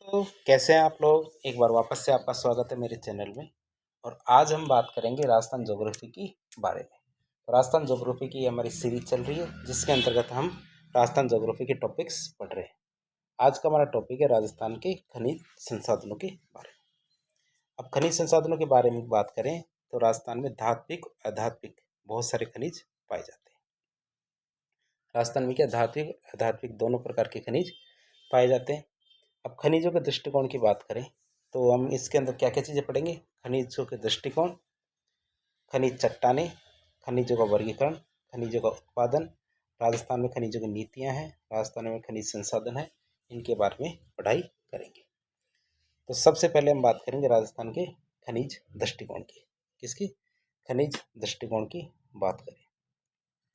तो कैसे हैं आप लोग। एक बार वापस से आपका स्वागत है मेरे चैनल में। और आज हम बात करेंगे राजस्थान ज्योग्राफी की बारे में। तो राजस्थान ज्योग्राफी की हमारी सीरीज चल रही है जिसके अंतर्गत हम राजस्थान ज्योग्राफी के टॉपिक्स पढ़ रहे हैं। आज का हमारा टॉपिक है राजस्थान के खनिज संसाधनों के बारे में। अब खनिज संसाधनों के बारे में बात करें तो राजस्थान में धात्विक अधात्विक बहुत सारे खनिज पाए जाते हैं। राजस्थान में क्या धात्विक अधात्विक दोनों प्रकार के खनिज पाए जाते हैं। अब खनिजों के दृष्टिकोण की बात करें तो हम इसके अंदर क्या क्या चीज़ें पढ़ेंगे। खनिजों के दृष्टिकोण, खनिज चट्टानें, खनिजों का वर्गीकरण, खनिजों का उत्पादन, राजस्थान में खनिजों की नीतियाँ हैं, राजस्थान में खनिज संसाधन है, इनके बारे में पढ़ाई करेंगे। तो सबसे पहले हम बात करेंगे राजस्थान के खनिज दृष्टिकोण की। किसकी? खनिज दृष्टिकोण की बात करें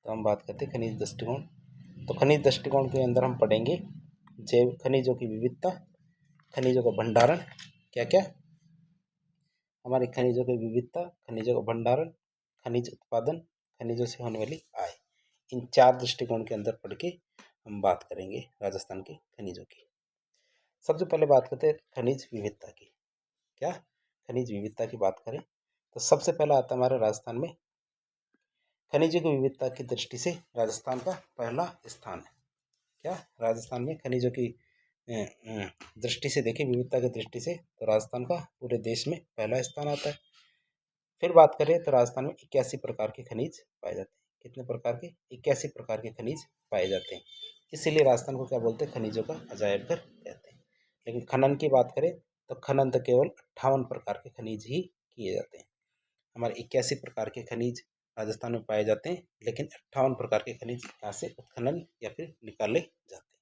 तो हम बात करते हैं खनिज दृष्टिकोण। तो खनिज दृष्टिकोण के अंदर हम पढ़ेंगे जैव खनिजों की विविधता, खनिजों का भंडारण, क्या क्या हमारे खनिजों की विविधता, खनिजों का भंडारण, खनिज उत्पादन, खनिजों से होने वाली आय। इन चार दृष्टिकोण के अंदर पढ़ के हम बात करेंगे राजस्थान के खनिजों की। सबसे पहले बात करते हैं खनिज विविधता की। क्या खनिज विविधता की बात करें तो सबसे पहला आता है हमारे राजस्थान में खनिजों की विविधता की दृष्टि से राजस्थान का पहला स्थान है। क्या राजस्थान में खनिजों की दृष्टि से देखें, विविधता की दृष्टि से तो राजस्थान का पूरे देश में पहला स्थान आता है। फिर बात करें तो राजस्थान में 81 प्रकार के खनिज पाए जाते हैं। कितने प्रकार के? 81 प्रकार के खनिज पाए जाते हैं। इसीलिए राजस्थान को क्या बोलते हैं? खनिजों का अजायब घर कहते हैं। लेकिन खनन की बात करें तो खनन तो केवल 58 प्रकार के खनिज ही किए जाते हैं। हमारे 81 प्रकार के खनिज राजस्थान में पाए जाते हैं, लेकिन 58 प्रकार के खनिज यहाँ से उत्खनन या फिर निकाले जाते हैं।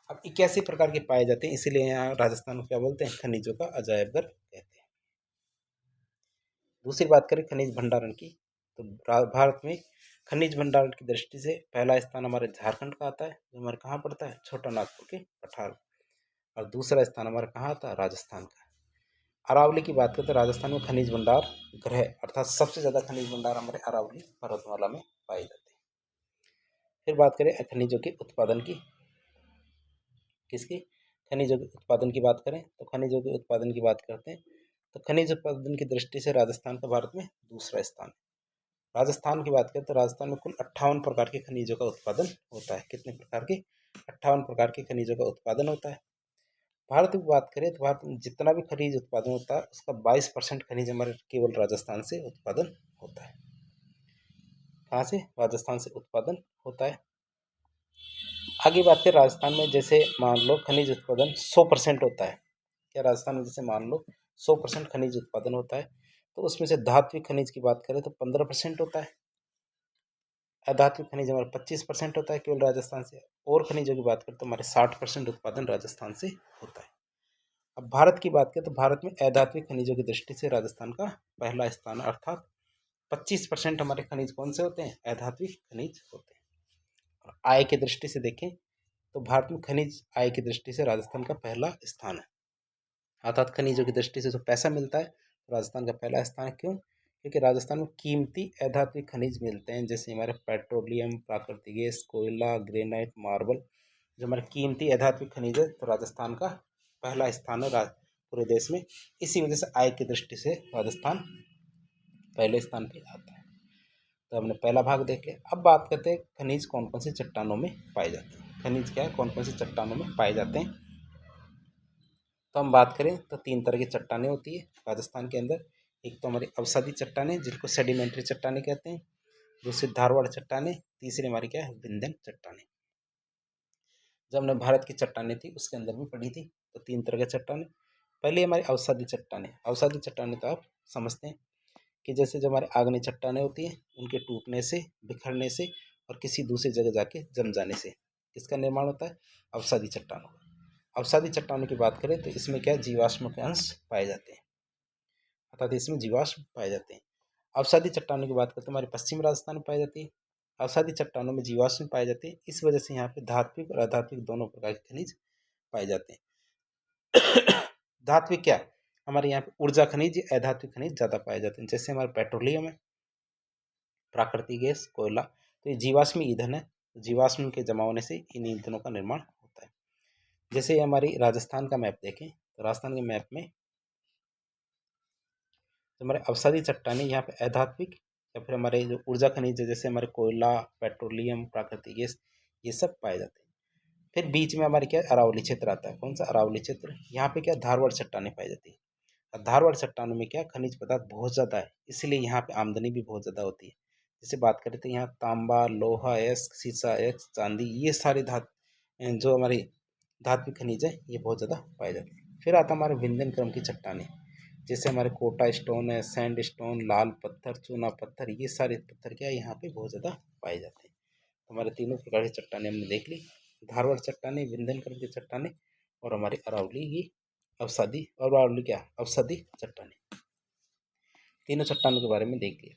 अब 81 प्रकार के पाए जाते हैं, इसीलिए यहाँ राजस्थान को क्या बोलते हैं? खनिजों का अजायब घर कहते हैं। दूसरी बात करें खनिज भंडारण की तो भारत में खनिज भंडारण की दृष्टि से पहला स्थान हमारे झारखंड का आता है, जो हमारे कहाँ पड़ता है? छोटा नागपुर के पठार। और दूसरा स्थान हमारा कहाँ आता है? राजस्थान का। अरावली की बात करें तो राजस्थान में खनिज भंडार गृह अर्थात सबसे ज़्यादा खनिज भंडार हमारे अरावली पर्वतमाला में पाए जाते हैं। फिर बात करें खनिजों के उत्पादन की। किसकी? खनिजों के उत्पादन की बात करें तो खनिजों के उत्पादन की बात करते हैं तो खनिज उत्पादन की दृष्टि से राजस्थान का भारत में दूसरा स्थान है। राजस्थान की बात करें तो राजस्थान में कुल 58 प्रकार के खनिजों का उत्पादन होता है। कितने प्रकार के? 58 प्रकार के खनिजों का उत्पादन होता है। भारत की बात करें तो भारत में जितना भी खनिज उत्पादन होता है उसका 22% खनिज हमारे केवल राजस्थान से उत्पादन होता है। कहाँ से? राजस्थान से उत्पादन होता है। आगे बात करें राजस्थान में, जैसे मान लो खनिज उत्पादन 100% होता है। क्या राजस्थान में जैसे मान लो 100% खनिज उत्पादन होता है तो उसमें से धात्विक खनिज की बात करें तो 15% होता है। अधात्विक खनिज हमारे 25% होता है केवल राजस्थान से। और खनिजों की बात करें तो हमारे 60% उत्पादन राजस्थान से होता है। अब भारत की बात करें तो भारत में अधात्विक खनिजों की दृष्टि से राजस्थान का पहला स्थान, अर्थात 25% हमारे खनिज कौन से होते हैं? अधात्विक खनिज होते हैं। और आय की दृष्टि से देखें तो भारत में खनिज आय की दृष्टि से राजस्थान का पहला स्थान है। अर्थात खनिजों की दृष्टि से जो पैसा मिलता है तो राजस्थान का पहला स्थान है। क्यों? क्योंकि राजस्थान में कीमती अधात्विक खनिज मिलते हैं, जैसे हमारे पेट्रोलियम, प्राकृतिक गैस, कोयला, ग्रेनाइट, मार्बल। जो हमारे कीमती अधात्विक खनिज है तो राजस्थान का पहला स्थान है पूरे देश में। इसी वजह से आय की दृष्टि से राजस्थान पहले स्थान पे आता है। तो हमने पहला भाग देख लिया। अब बात करते हैं खनिज कौन कौन सी चट्टानों में पाए जाते हैं। खनिज क्या है? कौन कौन सी चट्टानों में पाए जाते हैं। तो हम बात करें तो 3 तरह की चट्टानें होती है राजस्थान के अंदर। एक तो हमारी अवसादी चट्टानें जिनको सेडिमेंट्री चट्टानें कहते हैं, दूसरी धारवाड़ चट्टानें, तीसरी हमारी क्या है? विंध्यन चट्टानें। जब हमने भारत की चट्टानें थी उसके अंदर भी पढ़ी थी। तो 3 तरह के चट्टानें। पहले हमारी अवसादी चट्टानें। अवसादी चट्टानें तो आप समझते हैं कि जैसे जो हमारे आग्नेय चट्टानें होती हैं उनके टूटने से, बिखरने से और किसी दूसरी जगह जाके जम जाने से किसका निर्माण होता है? अवसादी चट्टानों का। अवसादी चट्टानों की बात करें तो इसमें क्या है? जीवाश्म के अंश पाए जाते हैं, अर्थात इसमें जीवाश्म पाए जाते हैं। अवसादी चट्टानों की बात करते हैं हमारे पश्चिम राजस्थान में पाई जाती है। अवसादी चट्टानों में जीवाश्म पाए जाते हैं, इस वजह से यहाँ पे धात्विक और अधात्विक दोनों प्रकार के खनिज पाए जाते हैं। धात्विक क्या? हमारे यहाँ पे ऊर्जा खनिज, अधात्विक खनिज ज़्यादा पाए जाते हैं, जैसे हमारे पेट्रोलियम है, प्राकृतिक गैस, कोयला। तो ये जीवाश्मी ईंधन है, जीवाश्म के जमा होने से इन ईंधनों का निर्माण होता है। जैसे हमारी राजस्थान का मैप देखें तो राजस्थान के मैप में जो हमारे अवसादी चट्टानें यहाँ पे आध्यात्मिक या फिर हमारे जो ऊर्जा खनिज है जैसे हमारे कोयला, पेट्रोलियम, प्राकृतिक गैस, ये सब पाए जाते हैं। फिर बीच में हमारे क्या अरावली क्षेत्र आता है। कौन सा अरावली क्षेत्र? यहाँ पे क्या धारवाड़ चट्टानें पाई जाती है। और धारवाड़ चट्टानों में क्या खनिज पदार्थ बहुत ज़्यादा है, इसलिए यहाँ पे आमदनी भी बहुत ज़्यादा होती है। जैसे बात करें तो यहाँ तांबा, लोहा एक्स, सीसा एक्स, चांदी, ये सारे जो हमारी धात्विक खनिज है ये बहुत ज़्यादा पाए जाते हैं। फिर आता हमारे विंध्यन क्रम की चट्टानें, जैसे हमारे कोटा स्टोन है, सैंड स्टोन, लाल पत्थर, चूना पत्थर, ये सारे पत्थर क्या है यहाँ पे बहुत ज़्यादा पाए जाते हैं। तो हमारे तीनों प्रकार की चट्टानें हमने देख ली, धारवाड़ चट्टानें, विंध्यन क्रम की चट्टानें और हमारी अरावली की अवसादी, और अरावली क्या अवसादी चट्टानें, तीनों चट्टानों के बारे में देख लिया।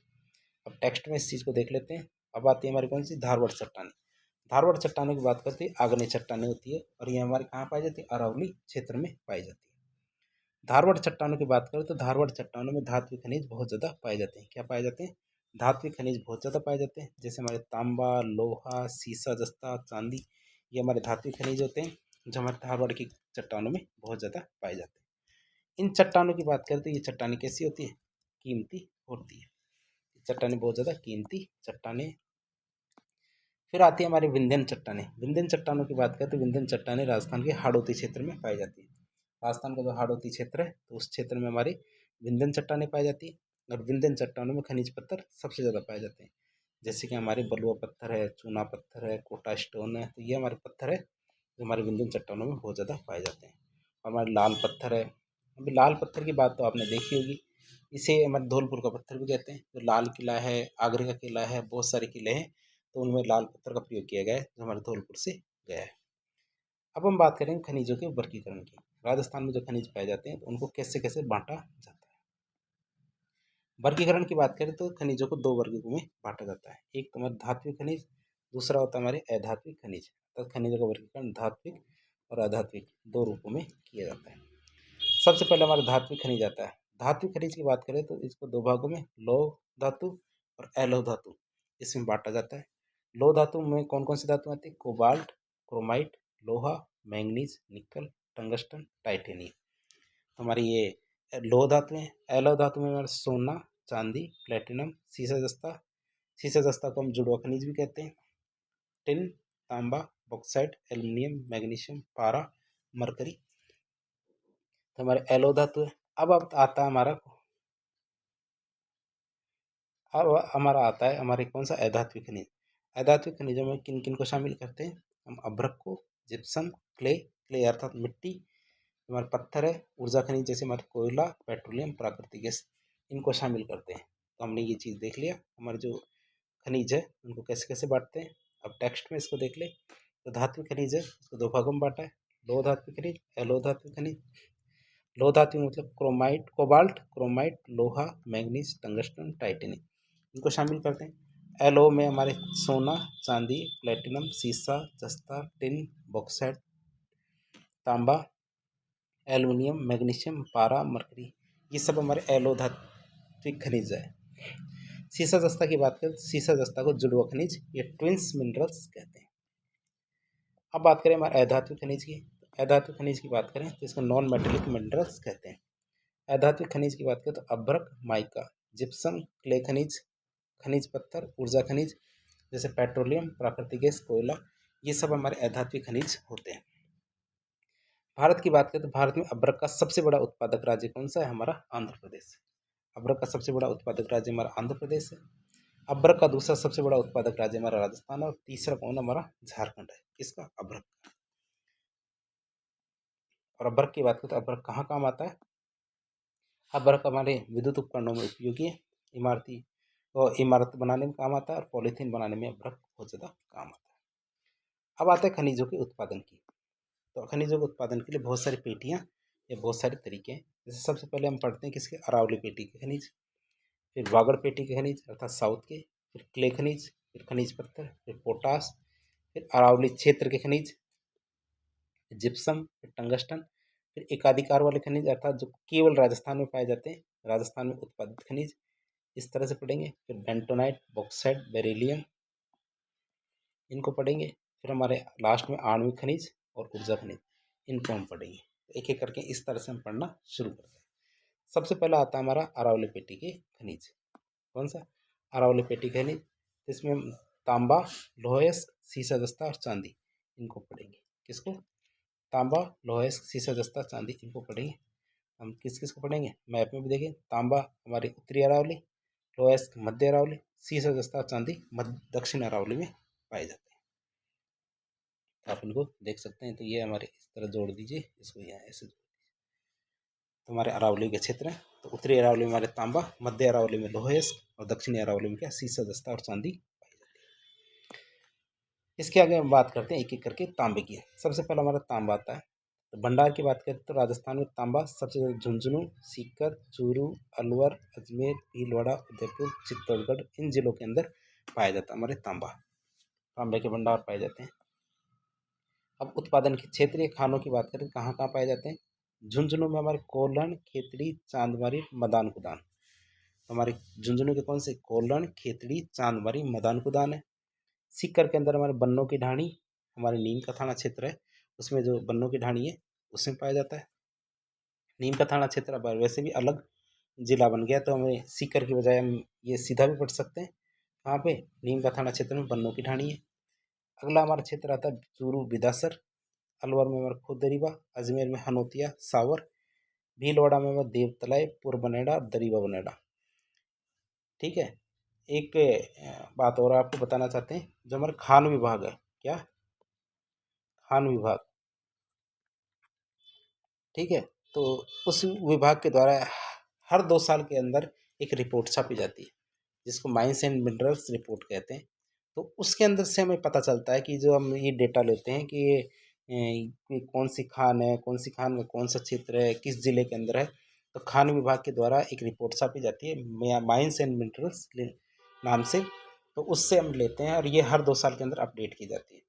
अब टेक्स्ट में इस चीज़ को देख लेते हैं। अब आती है हमारी कौन सी धारवाड़ चट्टानें। धारवाड़ चट्टानों की बात करते हैं, आग्नेय चट्टानें होती है और ये हमारे कहाँ पाई जाती है? अरावली क्षेत्र में पाई जाती है। धारवाड़ चट्टानों की बात करें तो धारवाड़ चट्टानों में धात्विक खनिज बहुत ज़्यादा पाए जाते हैं। क्या पाए जाते हैं? धात्विक खनिज बहुत ज़्यादा पाए जाते हैं। जैसे हमारे तांबा, लोहा, सीसा, जस्ता, चांदी, ये हमारे धात्विक खनिज होते हैं जो हमारे धारवाड़ की चट्टानों में बहुत ज़्यादा पाए जाते हैं। इन चट्टानों की बात करें तो ये चट्टानें कैसी होती है? कीमती होती है। चट्टानें बहुत ज़्यादा कीमती चट्टानें। फिर आती है हमारी विंध्यन चट्टानें। विंध्यन चट्टानों की बात करें तो विंध्यन चट्टानें राजस्थान के हाड़ौती क्षेत्र में पाई जाती है। राजस्थान का जो हाड़ौती क्षेत्र है तो उस क्षेत्र में हमारी विंध्यन चट्टानें पाई जाती है और विंध्यन चट्टानों में खनिज पत्थर सबसे ज़्यादा पाए जाते हैं। जैसे कि हमारे बलुआ पत्थर है, चूना पत्थर है, कोटा स्टोन है, तो ये हमारे पत्थर है जो हमारे विंध्यन चट्टानों में बहुत ज़्यादा पाए जाते हैं। और हमारे लाल पत्थर है। अभी लाल पत्थर की बात तो आपने देखी होगी, इसे हमारे धौलपुर का पत्थर भी कहते हैं। जो लाल किला है, आगरे का किला है, बहुत सारे किले हैं तो उनमें लाल पत्थर का प्रयोग किया गया है जो हमारे धौलपुर से गया है। अब हम बात करेंगे खनिजों के वर्गीकरण की। राजस्थान में जो खनिज पाए जाते हैं तो उनको कैसे कैसे बांटा जाता है। वर्गीकरण की बात करें तो खनिजों को दो वर्गों में बांटा जाता है। एक तो हमारे धात्विक खनिज, दूसरा होता है हमारे अधात्विक खनिज। तो खनिजों का वर्गीकरण धात्विक और अधात्विक दो रूपों में किया जाता है। सबसे पहले हमारा धात्विक खनिज आता है। धात्विक खनिज की बात करें तो इसको दो भागों में लौह धातु और अलोह धातु इसमें बांटा जाता है। लौह धातु में कौन कौन सी धातु आती है? कोबाल्ट, क्रोमाइट, लोहा, मैंगनीज, निकल, टंगस्टन, टाइटेनियम। तो हमारी ये लौह धातु है। अलोह धातु में हमारा सोना, चांदी, प्लेटिनम, शीशा जस्ता को हम जुड़वा खनिज भी कहते हैं। टिन, तांबा, बॉक्साइट, एल्यूमिनियम, मैग्नीशियम, पारा, मरकरी, तो हमारे एलो धातु है। अब आता है हमारा आता है हमारे कौन सा अधात्विक खनिज। अधात्विक खनिजों में किन किन को शामिल करते हैं हम? अभ्रक को, जिप्सम, क्ले अर्थात मिट्टी, हमारे पत्थर है, ऊर्जा खनिज जैसे हमारे कोयला, पेट्रोलियम, प्राकृतिक गैस, इनको शामिल करते हैं। तो हमने ये चीज़ देख लिया हमारे जो खनिज है उनको कैसे कैसे बांटते हैं। अब टेक्स्ट में इसको देख ले। तो धात्विक खनिज है उसको दो भागों में बांटा है, लौह धात्विक खनिज, अलोह धात्विक खनिज। लौह धातु मतलब क्रोमाइट, कोबाल्ट, क्रोमाइट, लोहा, मैंगनीज, टंगस्टन, टाइटेनियम, इनको शामिल करते हैं। एलो में हमारे सोना, चांदी, प्लेटिनम, सीसा, जस्ता, टिन, बॉक्साइट, तांबा, एल्युमिनियम, मैग्नीशियम, पारा, मरकरी, ये सब हमारे एलो धात्विक खनिज है। सीसा जस्ता की बात करें तो सीसा जस्ता को जुड़वा खनिज या ट्विंस मिनरल्स कहते हैं। अब बात करें हमारे अधात्विक खनिज की। अधात्विक खनिज की बात करें तो इसको नॉन मेटेलिक मिनरल्स कहते हैं। अधात्विक खनिज की बात करें तो अभ्रक, माइका, जिप्सम, क्ले खनिज, खनिज पत्थर, ऊर्जा खनिज जैसे पेट्रोलियम, प्राकृतिक गैस, कोयला, ये सब हमारे अधात्विक खनिज होते हैं। भारत की बात करें तो भारत में अभ्रक का सबसे बड़ा उत्पादक राज्य कौन सा है? हमारा आंध्र प्रदेश। अभ्रक का सबसे बड़ा उत्पादक राज्य हमारा आंध्र प्रदेश है। अभ्रक का दूसरा सबसे बड़ा उत्पादक राज्य हमारा राजस्थान और तीसरा कौन? हमारा झारखंड है। किसका? अभ्रक। और अभ्रक की बात करें तो अभ्रक कहाँ काम आता है? अभ्रक हमारे विद्युत उपकरणों में उपयोगी है, इमारती और इमारत बनाने में काम आता है और पॉलीथीन बनाने में अभ्रक बहुत ज़्यादा काम आता है। अब आते हैं खनिजों के उत्पादन की। तो खनिजों के उत्पादन के लिए बहुत सारी पेटियाँ या बहुत सारे तरीके हैं। जैसे सबसे पहले हम पढ़ते हैं किसके? अरावली पेटी के खनिज, फिर वागड़ पेटी के खनिज अर्थात साउथ के, फिर क्ले खनिज, फिर खनिज पत्थर, फिर पोटास, फिर अरावली क्षेत्र के खनिज, जिप्सम, फिर टंगस्टन, फिर एकाधिकार वाले खनिज अर्थात जो केवल राजस्थान में पाए जाते हैं, राजस्थान में उत्पादित खनिज, इस तरह से पढ़ेंगे। फिर बेंटोनाइट, बॉक्साइट, बेरिलियम, इनको पढ़ेंगे। फिर हमारे लास्ट में आणविक खनिज और ऊर्जा खनिज, इनको हम पढ़ेंगे। एक एक करके इस तरह से हम पढ़ना शुरू करते हैं। सबसे पहला आता है हमारा अरावली पेटी के खनिज। कौन सा? अरावली पेटी खनिज। इसमें हम तांबा, लोहा, सीसा जस्ता और चांदी इनको पढ़ेंगे। किसको? तांबा, लोहा, सीसा जस्ता, चांदी इनको पढ़ेंगे। हम किस किस को पढ़ेंगे? मैप में भी देखिए, तांबा हमारी उत्तरी अरावली, लोहा मध्य अरावली, सीसा जस्ता, चांदी दक्षिण अरावली में पाए जाते हैं। आप इनको देख सकते हैं। तो ये हमारे इस तरह जोड़ दीजिए, इसको यहाँ ऐसे जोड़ दीजिए। तो हमारे अरावली के क्षेत्र हैं। तो उत्तरी अरावली में हमारे तांबा, मध्य अरावली में लोहा और दक्षिणी अरावली में क्या? सीसा जस्ता और चांदी पाई जाती है। इसके आगे हम बात करते हैं एक एक करके तांबे की। सबसे पहला हमारा तांबा आता है। तो भंडार की बात करें तो राजस्थान में तांबा सबसे ज़्यादा झुंझुनू, सीकर, चूरू, अलवर, अजमेर, भीलवाड़ा, उदयपुर, चित्तौड़गढ़ इन जिलों के अंदर पाया जाता है हमारे तांबा। तांबे के भंडार पाए जाते हैं। अब उत्पादन की क्षेत्रीय खानों की बात करें, कहाँ कहाँ पाए जाते हैं? झुंझुनू में हमारे कोल्हण, खेतड़ी, चांदमारी, मदान कुदान। हमारे झुंझुनू के कौन से? कोल्हण, खेतड़ी, चांदमारी, मदान कुदान है। सीकर के अंदर हमारे बन्नों की ढाणी, हमारे नीम का थाना क्षेत्र है, उसमें जो बन्नों की ढाणी है उसमें पाया जाता है। नीम का थाना क्षेत्र अब वैसे भी अलग जिला बन गया, तो हमें सीकर की बजाय हम ये सीधा भी पढ़ सकते हैं। कहाँ पे? नीम का थाना क्षेत्र में बन्नों की ढाणी है। अगला हमारा क्षेत्र आता है चूरू, बिदासर, अलवर में हमारा खुदरीबा, अजमेर में हनोतिया, सावर, भीलवाड़ा में हमारा देवतलाई, पुरबनेड़ा, दरीबा बनेड़ा। ठीक है। एक बात और आपको बताना चाहते हैं, जो हमारा खान विभाग है, क्या? खान विभाग, ठीक है। तो उस विभाग के द्वारा हर 2 साल के अंदर एक रिपोर्ट छापी जाती है, जिसको माइंस एंड मिनरल्स रिपोर्ट कहते हैं। तो उसके अंदर से हमें पता चलता है कि जो हम ये डेटा लेते हैं कि ये कौन सी खान है, कौन सी खान में कौन सा क्षेत्र है, किस जिले के अंदर है। तो खान विभाग के द्वारा एक रिपोर्ट छापी जाती है माइंस एंड मिनरल्स नाम से। तो उससे हम लेते हैं और ये हर 2 साल के अंदर अपडेट की जाती है।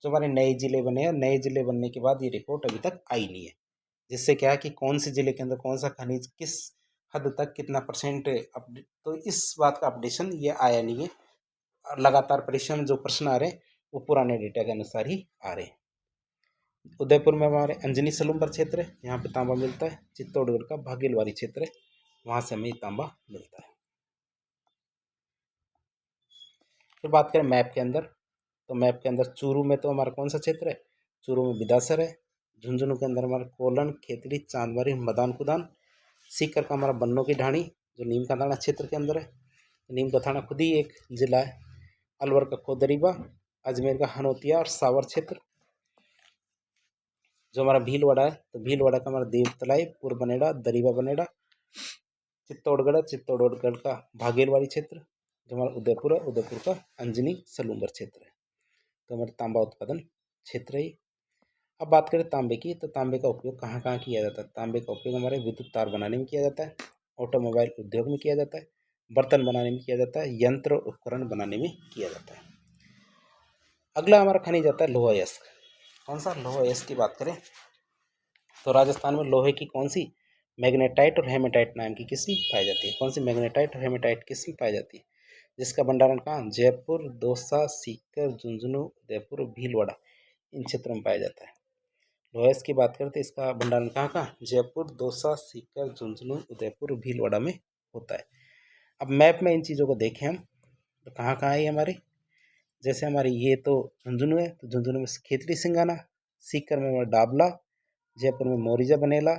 जो हमारे नए जिले बने हैं, नए जिले बनने के बाद ये रिपोर्ट अभी तक आई नहीं है, जिससे क्या है कि कौन से जिले के अंदर कौन सा खनिज किस हद तक कितना परसेंट अपडेट, तो इस बात का अपडेशन ये आया नहीं है। और लगातार परीक्षा में जो प्रश्न आ रहे हैं वो पुराने डेटा के अनुसार ही आ रहे हैं। उदयपुर में हमारे अंजनी सलूम्बर क्षेत्र है, यहाँ पे तांबा मिलता है। चित्तौड़गढ़ का भागेलवाड़ी क्षेत्र है, वहाँ से हमें तांबा मिलता है। फिर बात करें मैप के अंदर, तो मैप के अंदर चूरू में तो हमारा कौन सा क्षेत्र है? चूरू में बिदासर है। झुंझुनू के अंदर हमारा कोलन, खेतड़ी, चांदमारी, मदान कुदान। सीकर का हमारा बन्नों की ढाणी, जो नीम का थाना क्षेत्र के अंदर है। नीम का थाना खुद ही एक जिला है। अलवर का खोदरीबा, अजमेर का हनोतिया और सावर क्षेत्र। जो हमारा भीलवाड़ा है, तो भीलवाड़ा का हमारा देवतलाई, पुरबनेड़ा, दरीबा बनेड़ा। चित्तौड़गढ़ का भागेलवाड़ी क्षेत्र। जो हमारा उदयपुर है, उदयपुर का अंजनी सलूम्बर क्षेत्र है। तो हमारे तांबा उत्पादन क्षेत्र ही। अब बात करें तांबे की, तो तांबे का उपयोग कहाँ कहाँ किया जाता है? तांबे का उपयोग हमारे विद्युत तार बनाने में किया जाता है, ऑटोमोबाइल उद्योग में किया जाता है, बर्तन बनाने में किया जाता है, यंत्र उपकरण बनाने में किया जाता है। अगला हमारा खनिज आता है लोहा अयस्क। कौन सा? लोहा अयस्क की बात करें तो राजस्थान में लोहे की कौन सी? मैग्नेटाइट और हेमेटाइट नाम की किस्म पाई जाती है। कौन सी? मैग्नेटाइट और हेमेटाइट किस्म पाई जाती है, जिसका भंडारण कहाँ? जयपुर, दौसा, सीकर, झुंझुनू, उदयपुर, भीलवाड़ा इन क्षेत्रों में पाया जाता है। लोहा अयस्क की बात करें तो इसका भंडारण कहाँ कहाँ? जयपुर, दौसा, सीकर, झुंझुनू, उदयपुर, भीलवाड़ा में होता है। अब मैप में इन चीज़ों को देखें हम, तो कहाँ कहाँ है हमारे? जैसे हमारी ये तो झुंझुनू है, तो झुंझुनू में खेतड़ी सिंगाना, सीकर में हमारा डाबला, जयपुर में मोरिजा बनेला,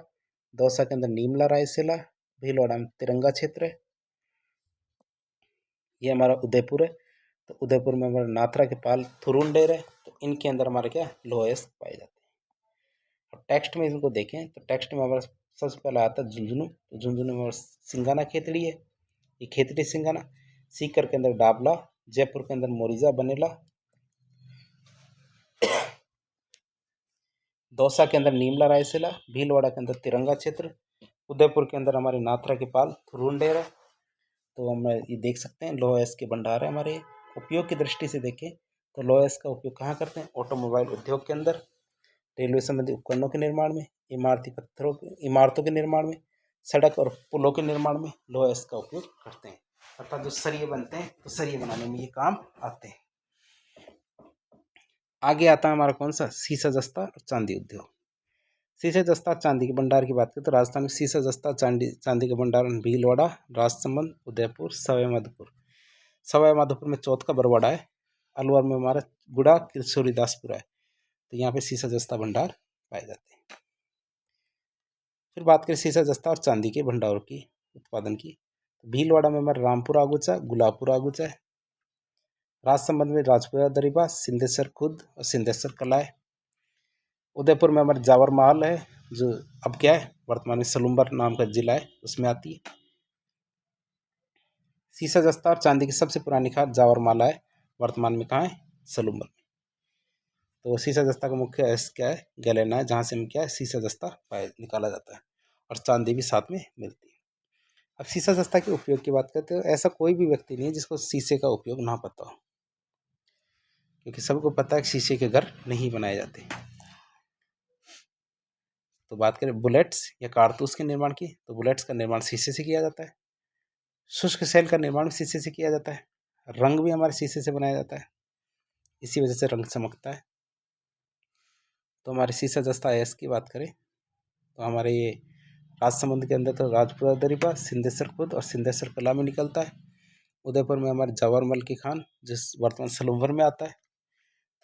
दौसा के अंदर नीमला रायसेला, भीलवाड़ा में तिरंगा क्षेत्र है। ये हमारा उदयपुर है, तो उदयपुर में हमारा नाथरा के पाल, थुरुंडेर है। तो इनके अंदर हमारे क्या? लोहा अयस्क पाए जाते हैं। अब टेक्स्ट में इनको देखें तो टेक्स्ट में हमारा सबसे पहला आता है झुंझुनू। तो झुंझुनू में हमारा सिंगाना खेतड़ी है, ये खेतड़ी सिंगाना। सीकर के अंदर डाबला, जयपुर के अंदर मोरिजा बनेला, दौसा के अंदर नीमला रायसेला, भीलवाड़ा के अंदर तिरंगा क्षेत्र, उदयपुर के अंदर हमारे नाथरा के पाल, थुरुंडेर है। तो हम ये देख सकते हैं लोहा अयस्क के भंडार है हमारे। उपयोग की दृष्टि से देखें तो लोहा अयस्क का उपयोग कहाँ करते हैं? ऑटोमोबाइल उद्योग के अंदर, रेलवे संबंधी उपकरणों के निर्माण में, इमारतों के निर्माण में, सड़क और पुलों के निर्माण में लोहा अयस्क का उपयोग करते हैं। अर्थात जो सरिये बनते हैं तो सरिये बनाने में ये काम आते हैं। आगे आता है हमारा कौन सा? सीसा जस्ता और चांदी उद्योग। सीसे जस्ता चांदी के भंडार की बात करें तो राजस्थान में सीसा जस्ता चांदी के भंडारण भीलवाड़ा, राजसमंद, उदयपुर, सवाई माधोपुर में चौथ का बरवाड़ा है। अलवर में हमारा गुड़ा, किरसोरी दासपुरा है। तो यहाँ पे सीसा जस्ता भंडार पाए जाते हैं। फिर बात करें सीसा जस्ता और चांदी के भंडारों की उत्पादन की, तो भीलवाड़ा में हमारा रामपुर आगुचा, गुलाबपुर आगुचा है। राजसमंद में राजपुरा दरीबा, सिंधेश्वर खुद और सिंधेश्वर कला है। उदयपुर में हमारे जावर महल है, जो अब क्या है वर्तमान में सलूम्बर नाम का जिला है, उसमें आती है। सीसा जस्ता और चांदी की सबसे पुरानी खाद जावर माला है, वर्तमान में कहाँ है, सलूम्बर में। तो सीसा जस्ता का मुख्य अयस्क क्या है, गैलेना है, जहाँ से हम क्या है सीसा जस्ता निकाला जाता है और चांदी भी साथ में मिलती है। अब सीसा जस्ता के उपयोग की बात करते हैं तो ऐसा कोई भी व्यक्ति नहीं है जिसको शीशे का उपयोग ना पता हो, क्योंकि सबको पता है कि शीशे के घर नहीं बनाए जाते। तो बात करें बुलेट्स या कारतूस के निर्माण की, तो बुलेट्स का निर्माण शीशे से किया जाता है। शुष्क सेल का निर्माण शीशे से किया जाता है। रंग भी हमारे शीशे से बनाया जाता है, इसी वजह से रंग चमकता है। तो हमारे सीसा जस्ता अयस्क की बात करें तो हमारे ये राजसमंद के अंदर तो राजपुरा दरीबा, सिंधेश्वर खुद और सिंधेश्वर कला में निकलता है। उदयपुर में हमारे जवाहरमल की खान, जिस वर्तमान सलूम्बर में आता है,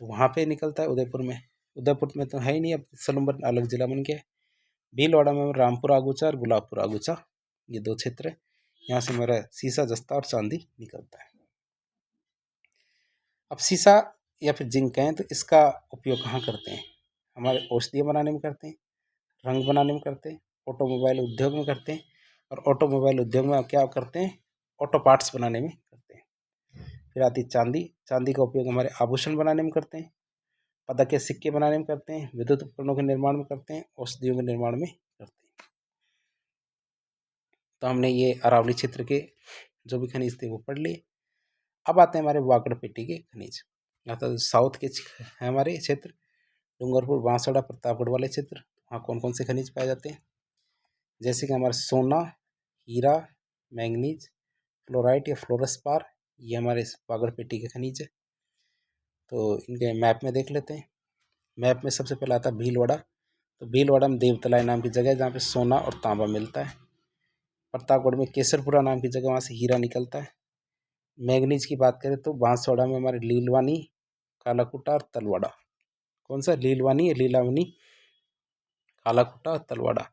तो वहाँ पे निकलता है उदयपुर में। उदयपुर में तो है ही नहीं, अब सलूम्बर अलग जिला बन गया है। भीलवाड़ा में रामपुर आगुचा और गुलाबपुर आगुचा, ये दो क्षेत्र है, यहाँ से मेरा सीसा जस्ता और चांदी निकलता है। अब सीसा या फिर जिंक कहें तो इसका उपयोग कहाँ करते हैं, हमारे औषधियाँ बनाने में करते हैं, रंग बनाने में करते हैं, ऑटोमोबाइल उद्योग में करते हैं, और ऑटोमोबाइल उद्योग में क्या करते हैं, ऑटो पार्ट्स बनाने में करते हैं। फिर आती चांदी, चांदी का उपयोग हमारे आभूषण बनाने में करते हैं, पदक के सिक्के बनाने में करते हैं, विद्युत उपकरणों के निर्माण में करते हैं, औषधियों के निर्माण में करते हैं। तो हमने ये अरावली क्षेत्र के जो भी खनिज थे वो पढ़ लिए। अब आते हैं हमारे वागड़ पेटी के खनिज, अर्थात साउथ के है हमारे क्षेत्र, डूंगरपुर, बांसवाड़ा, प्रतापगढ़ वाले क्षेत्र। वहाँ कौन कौन से खनिज पाए जाते हैं, जैसे कि हमारा सोना, हीरा, मैंगनीज, फ्लोराइट या फ्लोरस्पार, ये हमारे वागड़ पेटी के खनिज है। तो इनके मैप में देख लेते हैं। मैप में सबसे पहले आता है भीलवाड़ा, तो भीलवाड़ा में देवतलाई नाम की जगह है, जहाँ पे सोना और तांबा मिलता है। प्रतापगढ़ में केसरपुरा नाम की जगह, वहाँ से हीरा निकलता है। मैंगनीज की बात करें तो बांसवाड़ा में हमारे लीलवानी, कालाकुटा और तलवाड़ा, कौन सा लीलवानी या लीलावनी, कालाकुटा और तलवाड़ा,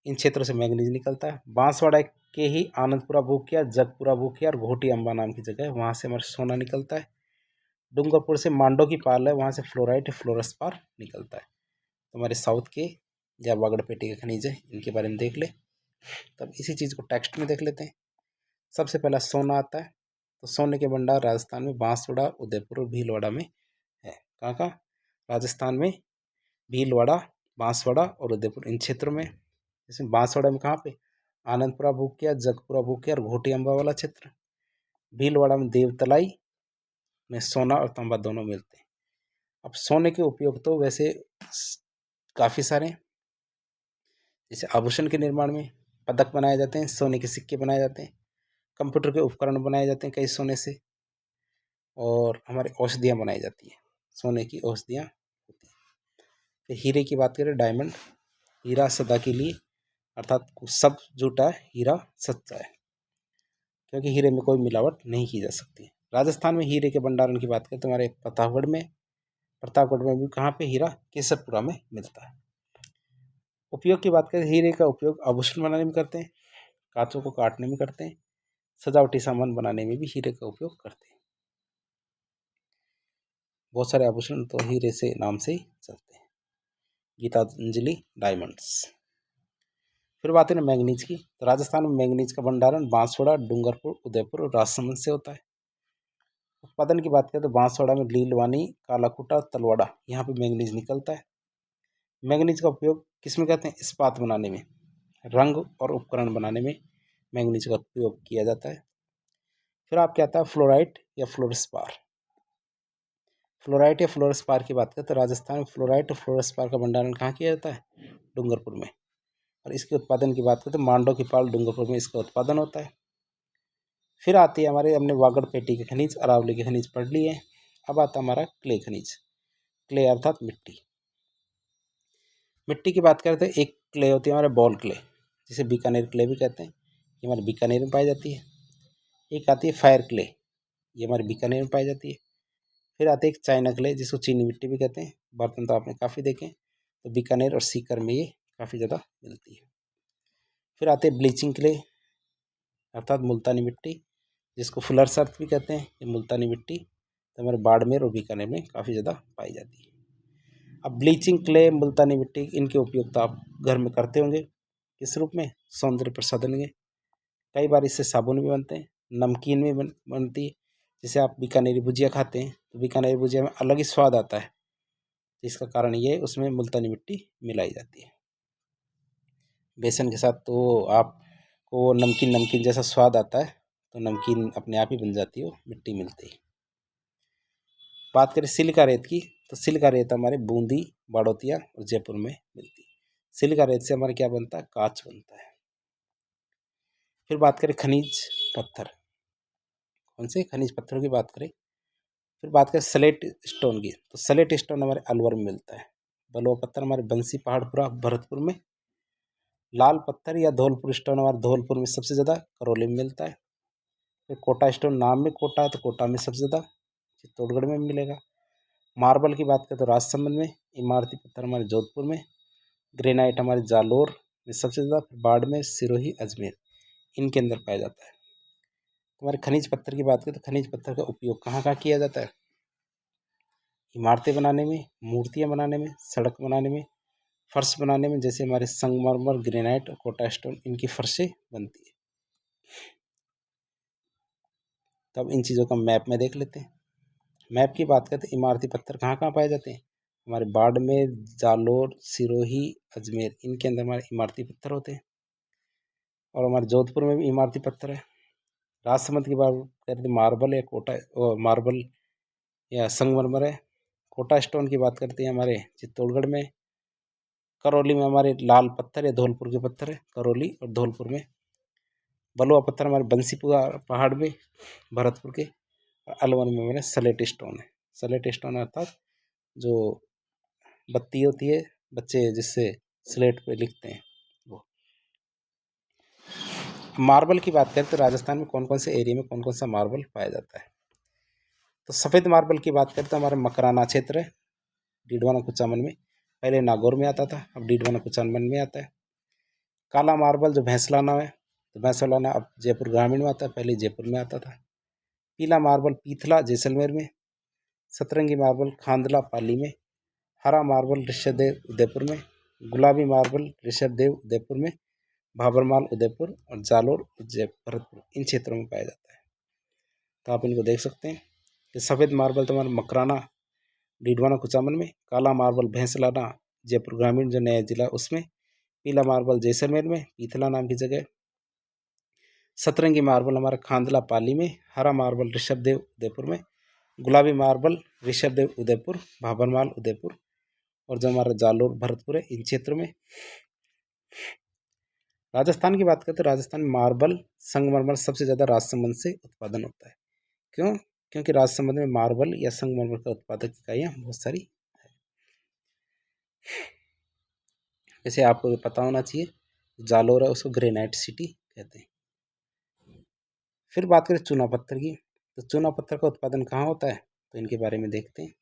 इन क्षेत्रों से मैंगनीज निकलता है। बांसवाड़ा के ही आनंदपुरा भूकिया, जगपुरा भूकिया और घोटी अम्बा नाम की जगह है, वहाँ से हमारा सोना निकलता है। डूंगरपुर से मांडो की पाल है, वहाँ से फ्लोराइट फ्लोरस्पार निकलता है। तो हमारे साउथ के या वागड़पेटी के खनिज है, इनके बारे में देख ले। तब इसी चीज़ को टेक्स्ट में देख लेते हैं। सबसे पहला सोना आता है, तो सोने के भंडार राजस्थान में बांसवाड़ा, उदयपुर और भीलवाड़ा में है। कहाँ कहाँ, राजस्थान में भीलवाड़ा, बांसवाड़ा और उदयपुर, इन क्षेत्रों में। जैसे बांसवाड़ा में कहाँ पे, आनंदपुरा भूकिया, जगपुरा भूकिया और घोटी अम्बा वाला क्षेत्र। भीलवाड़ा में देवतलाई में सोना और तांबा दोनों मिलते हैं। अब सोने के उपयोग तो वैसे काफ़ी सारे, जैसे आभूषण के निर्माण में पदक बनाए जाते हैं, सोने के सिक्के बनाए जाते हैं, कंप्यूटर के उपकरण बनाए जाते हैं कई सोने से, और हमारे औषधियाँ बनाई जाती हैं, सोने की औषधियाँ होती हैं। फिर हीरे की बात करें, डायमंड, हीरा सदा के लिए, अर्थात सब झूठा है, हीरा सच्चा है, क्योंकि हीरे में कोई मिलावट नहीं की जा सकती। राजस्थान में हीरे के भंडारण की बात करें तो हमारे प्रतापगढ़ में भी कहाँ पे, हीरा केसरपुरा में मिलता है। उपयोग की बात करें, हीरे का उपयोग आभूषण बनाने में करते हैं, कांचों को काटने में करते हैं, सजावटी सामान बनाने में भी हीरे का उपयोग करते हैं। बहुत सारे आभूषण तो हीरे से नाम से ही चलते हैं। गीतांजलि डायमंड्स। फिर बात है ना मैंगनीज की, तो राजस्थान में मैंगनीज का भंडारण बांसवाड़ा, डूंगरपुर, उदयपुर और राजसमंद से होता है। उत्पादन की बात करें तो बांसवाड़ा में लीलवानी, कालाकुटा, तलवाड़ा, यहाँ पे मैंगनीज निकलता है। मैंगनीज का उपयोग किस में करते हैं, इस्पात बनाने में, रंग और उपकरण बनाने में मैंगनीज का उपयोग किया जाता है। फिर आपके आता है फ्लोराइट या फ्लोरस्पार। फ्लोराइट या फ्लोरस्पार की बात करें तो राजस्थान में फ्लोराइट और फ्लोरस्पार का भंडारण कहाँ किया जाता है, डूंगरपुर में। और इसके उत्पादन की बात करें तो मांडो की पाल, डूंगरपुर में इसका उत्पादन होता है। फिर आती है हमारे, हमने वागड़ पेटी के खनिज, अरावली के खनिज पढ़ लिए हैं। अब आता हमारा क्ले खनिज, क्ले अर्थात मिट्टी। मिट्टी की बात करें तो एक क्ले होती है हमारे बॉल क्ले, जिसे बीकानेर क्ले भी कहते हैं, ये हमारे बीकानेर में पाई जाती है। एक आती है फायर क्ले, ये हमारे बीकानेर में पाई जाती है। फिर आती है एक चाइना क्ले, जिसको चीनी मिट्टी भी कहते हैं। बर्तन तो आपने काफ़ी देखे, तो बीकानेर और सीकर में ये काफ़ी ज़्यादा मिलती है। फिर आते हैं ब्लीचिंग क्ले अर्थात मुल्तानी मिट्टी, जिसको फुलर्स अर्थ भी कहते हैं। ये मुल्तानी मिट्टी तो हमारे बाड़मेर और बीकानेर में काफ़ी ज़्यादा पाई जाती है। अब ब्लीचिंग क्ले, मुल्तानी मिट्टी, इनके उपयोग तो आप घर में करते होंगे। किस रूप में? सौंदर्य प्रसाधन में। कई बार इससे साबुन भी बनते हैं, नमकीन भी बनती है। जैसे आप बीकानेरी भुजिया खाते हैं तो बीकानेरी भुजिया में अलग ही स्वाद आता है, जिसका कारण ये उसमें मुल्तानी मिट्टी मिलाई जाती है। बेसन के साथ तो आपको नमकीन नमकीन जैसा स्वाद आता है, तो नमकीन अपने आप ही बन जाती है वो मिट्टी मिलती है। बात करें सिलिका रेत की, तो सिलिका रेत हमारे बूंदी, बाड़ोतिया और जयपुर में मिलती है। सिलिका रेत से हमारे क्या बनता है? कांच बनता है। फिर बात करें खनिज पत्थर, कौन से खनिज पत्थरों की बात करें? फिर बात करें स्लेट स्टोन की, तो स्लेट स्टोन हमारे अलवर में मिलता है। बलुआ पत्थर हमारे बंसी पहाड़पुरा भरतपुर में। लाल पत्थर या धौलपुर स्टोन हमारे धौलपुर में सबसे ज़्यादा, करौली में मिलता है। फिर कोटा स्टोन, नाम में कोटा है तो कोटा में सबसे ज़्यादा, चित्तौड़गढ़ में मिलेगा। मार्बल की बात करें तो राजसमंद में। इमारती पत्थर हमारे जोधपुर में। ग्रेनाइट हमारे जालोर में सबसे ज़्यादा, बाड़मेर, सिरोही, अजमेर, इनके अंदर पाया जाता है। हमारे खनिज पत्थर की बात करें तो खनिज पत्थर का उपयोग कहाँ कहाँ किया जाता है? इमारतें बनाने में, मूर्तियाँ बनाने में, सड़क बनाने में, फर्श बनाने में, जैसे हमारे संगमरमर, ग्रेनाइट और कोटा स्टोन, इनकी फर्शें बनती है। तब इन चीज़ों का मैप में देख लेते हैं। मैप की बात करते हैं, इमारती पत्थर कहाँ कहाँ पाए जाते हैं? हमारे बाड़मेर, जालोर, सिरोही, अजमेर, इनके अंदर हमारे इमारती पत्थर होते हैं। और हमारे जोधपुर में भी इमारती पत्थर है। राजसमंद की बात करें तो मार्बल या मार्बल या संगमरमर है। कोटा स्टोन की बात करते हैं हमारे चित्तौड़गढ़ में। करौली में हमारे लाल पत्थर या धौलपुर के पत्थर है, करौली और धौलपुर में। बलुआ पत्थर हमारे बंसीपुरा पहाड़ में, भरतपुर के। अलवर में हमारे स्लेट स्टोन है। स्लेट स्टोन अर्थात जो बत्ती होती है, बच्चे जिससे स्लेट पे लिखते हैं वो। मार्बल की बात करें तो राजस्थान में कौन कौन से एरिया में कौन कौन सा मार्बल पाया जाता है? तो सफ़ेद मार्बल की बात करें तो हमारे मकराना क्षेत्र है, डीडवाना कुचामन में। पहले नागौर में आता था, अब डीडवाना कुचामन में आता है। काला मार्बल जो भैंसलाना है, तो भैंसलाना अब जयपुर ग्रामीण में आता है, पहले जयपुर में आता था। पीला मार्बल पीथला जैसलमेर में। सतरंगी मार्बल खांदला पाली में। हरा मार्बल ऋषभदेव उदयपुर में। गुलाबी मार्बल ऋषभदेव उदयपुर में। भाबरमाल उदयपुर और जालोर भरतपुर, इन क्षेत्रों में पाया जाता है। तो आप इनको देख सकते हैं कि सफ़ेद मार्बल तो हमारा मकराना, डीडवाना कुचामन में। काला मार्बल भैंसलाना, जयपुर ग्रामीण जो नया जिला उसमें। पीला मार्बल जैसलमेर में, पीथला नाम की जगह। सतरंगी मार्बल हमारा खांदला पाली में। हरा मार्बल ऋषभदेव उदयपुर में। गुलाबी मार्बल ऋषभदेव उदयपुर, भाबरमाल उदयपुर और जो हमारा जालोर भरतपुर है, इन क्षेत्रों में। राजस्थान की बात करते हैं, राजस्थान में मार्बल संगमरमर सबसे ज़्यादा राजसमंद से उत्पादन होता है। क्यों? क्योंकि राजसमंद में मार्बल या संगमरमर का उत्पादक इकाइयाँ बहुत सारी है। जैसे आपको पता होना चाहिए, जालोर है उसको ग्रेनाइट सिटी कहते हैं। फिर बात करें चूना पत्थर की, तो चूना पत्थर का उत्पादन कहाँ होता है? तो इनके बारे में देखते हैं।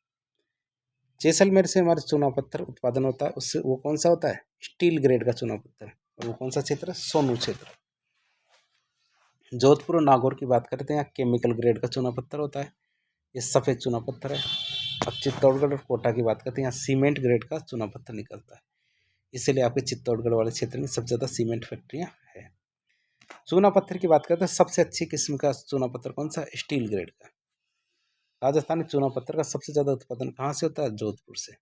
जैसलमेर से हमारे चूना पत्थर उत्पादन होता है, उससे वो कौन सा होता है? स्टील ग्रेड का चूना पत्थर। और वो कौन सा क्षेत्र? सोनू क्षेत्र। जोधपुर और नागौर की बात करते हैं, यहाँ केमिकल ग्रेड का चूना पत्थर होता है, ये सफ़ेद चूना पत्थर है। अब चित्तौड़गढ़ और कोटा की बात करते हैं, यहाँ सीमेंट ग्रेड का चूना पत्थर निकलता है। इसीलिए आपके चित्तौड़गढ़ वाले क्षेत्र में सबसे ज़्यादा सीमेंट फैक्ट्रियाँ हैं। चूना पत्थर की बात करते हैं, सबसे अच्छी किस्म का चूना पत्थर कौन सा? स्टील ग्रेड का। राजस्थान में चूना पत्थर का सबसे ज़्यादा उत्पादन कहाँ से होता है? जोधपुर से।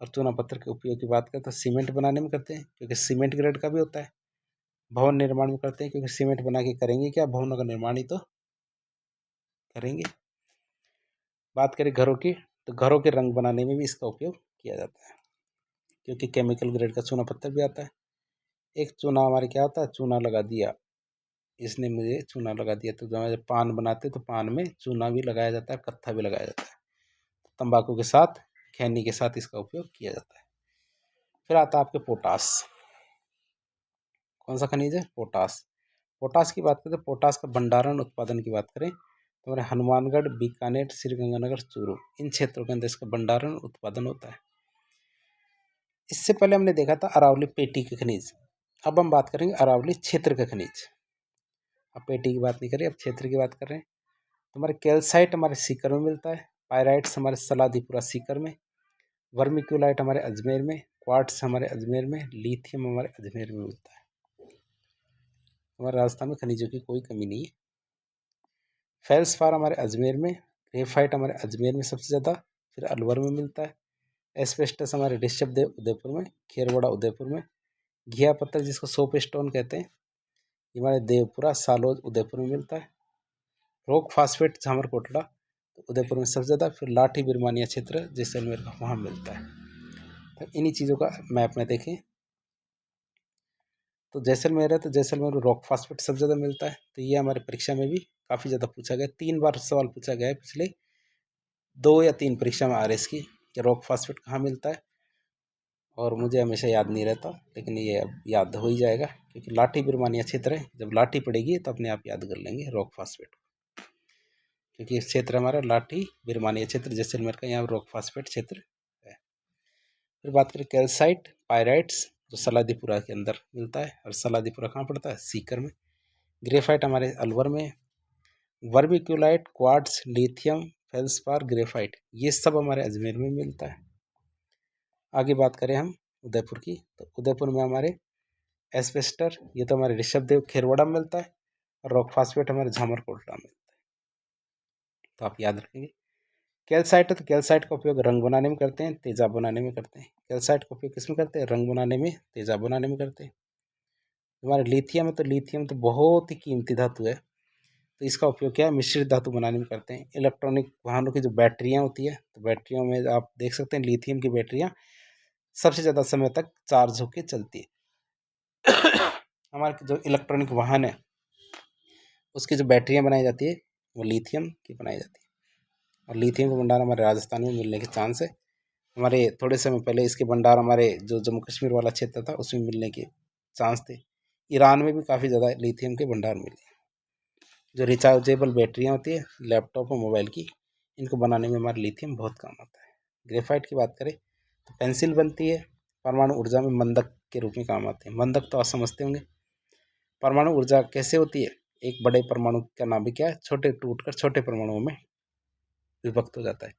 और चूना पत्थर के उपयोग की बात करते हैं, सीमेंट बनाने में करते हैं, क्योंकि सीमेंट ग्रेड का भी होता है। भवन निर्माण में करते हैं, क्योंकि सीमेंट बना के करेंगे क्या? भवनों का निर्माण ही तो करेंगे। बात करें घरों की, तो घरों के रंग बनाने में भी इसका उपयोग किया जाता है, क्योंकि केमिकल ग्रेड का चूना पत्थर भी आता है। एक चूना हमारे क्या होता है? चूना लगा दिया, इसने मुझे चूना लगा दिया, तो जब पान बनाते तो पान में चूना भी लगाया जाता है, कत्था भी लगाया जाता है। तंबाकू के साथ, खैनी के साथ इसका उपयोग किया जाता है। फिर आता है आपके पोटास। कौन सा खनिज है? पोटास। पोटास की बात करें तो पोटास का भंडारण उत्पादन की बात करें तो हमारे हनुमानगढ़, बीकानेर, श्रीगंगानगर, चूरू, इन क्षेत्रों के अंदर इसका भंडारण उत्पादन होता है। इससे पहले हमने देखा था अरावली पेटी के खनिज। अब हम बात करेंगे अरावली क्षेत्र के खनिज। अब पेटी की बात नहीं करें, अब क्षेत्र की बात कर रहे हैं। तो हमारे कैल्साइट हमारे सीकर में मिलता है, पायराइट्स हमारे सलादीपुरा सीकर में, वर्मिक्यूलाइट हमारे अजमेर में, क्वार्ट्स हमारे अजमेर में, लिथियम हमारे अजमेर में मिलता है। हमारे राजस्थान में खनिजों की कोई कमी नहीं है। फेल्सपार हमारे अजमेर में, ग्रेफाइट हमारे अजमेर में सबसे ज़्यादा, फिर अलवर में मिलता है। एस्बेस्टस हमारे ऋषभ देव उदयपुर में, खेरवाड़ा उदयपुर में, घिया पत्थर जिसको सोप स्टोन कहते हैं ये हमारे देवपुरा, सालोद, उदयपुर में मिलता है। रॉक फास्फेट झामर कोटला तो उदयपुर में सबसे ज़्यादा, फिर लाठी बिरमानिया क्षेत्र जैसलमेर का वहाँ मिलता है। तो इन्हीं चीज़ों का मैप में देखें तो जैसलमेर है तो जैसलमेर में रॉक फास्फेट सबसे ज़्यादा मिलता है। तो ये हमारे परीक्षा में भी काफ़ी ज़्यादा पूछा गया, 3 बार सवाल पूछा गया है पिछले 2 या 3 परीक्षा में आ रही इसकी कि रॉक फास्फेट कहाँ मिलता है, और मुझे हमेशा याद नहीं रहता, लेकिन ये अब याद हो ही जाएगा क्योंकि लाठी बिरमानिया क्षेत्र है। जब लाठी पड़ेगी तो अपने आप याद कर लेंगे रॉक फास्फेट, क्योंकि इस क्षेत्र हमारा लाठी बिरमानिया क्षेत्र जैसलमेर का, यहाँ रॉक फास्फेट क्षेत्र है। फिर बात करें कैल्साइट पायराइट्स जो सलादीपुरा के अंदर मिलता है, और सलादीपुरा कहाँ पड़ता है? सीकर में। ग्रेफाइट हमारे अलवर में, vermiculite, quartz, lithium, feldspar, graphite ये सब हमारे अजमेर में मिलता है। आगे बात करें हम उदयपुर की तो उदयपुर में हमारे एस्बेस्टर ये तो हमारे ऋषभ देव खेरवाड़ा में मिलता है, और रॉक फास्फेट हमारे झामर कोटला में मिलता है। तो आप याद रखेंगे। कैल्साइट है तो कैल्साइट का उपयोग रंग बनाने में करते हैं, तेजाब बनाने में करते हैं। कैल्साइट का उपयोग किस में करते हैं? रंग बनाने में, तेजाब बनाने में करते हैं। हमारे लिथियम है तो लिथियम तो बहुत ही कीमती धातु है, तो इसका उपयोग क्या है? मिश्रित धातु बनाने में करते हैं। इलेक्ट्रॉनिक वाहनों की जो बैटरियाँ होती है तो बैटरियों में आप देख सकते हैं लिथियम की बैटरियाँ सबसे ज़्यादा समय तक चार्ज होकर चलती है। हमारे जो इलेक्ट्रॉनिक वाहन है उसकी जो बैटरियाँ बनाई जाती है वो लिथियम की बनाई जाती है, और लिथियम का भंडार हमारे राजस्थान में मिलने के चांस है। हमारे थोड़े समय पहले इसके भंडार हमारे जो जम्मू कश्मीर वाला क्षेत्र था उसमें मिलने के चांस थे। ईरान में भी काफ़ी ज़्यादा लिथियम के भंडार मिले। जो रिचार्जेबल बैटरियाँ होती है लैपटॉप और मोबाइल की, इनको बनाने में हमारा लिथियम बहुत काम आता है। ग्रेफाइट की बात करें तो पेंसिल बनती है, परमाणु ऊर्जा में मंदक के रूप में काम आते हैं। मंदक तो आप समझते होंगे। परमाणु ऊर्जा कैसे होती है? एक बड़े परमाणु का नाम भी क्या है? छोटे टूटकर छोटे परमाणुओं में विभक्त हो जाता है।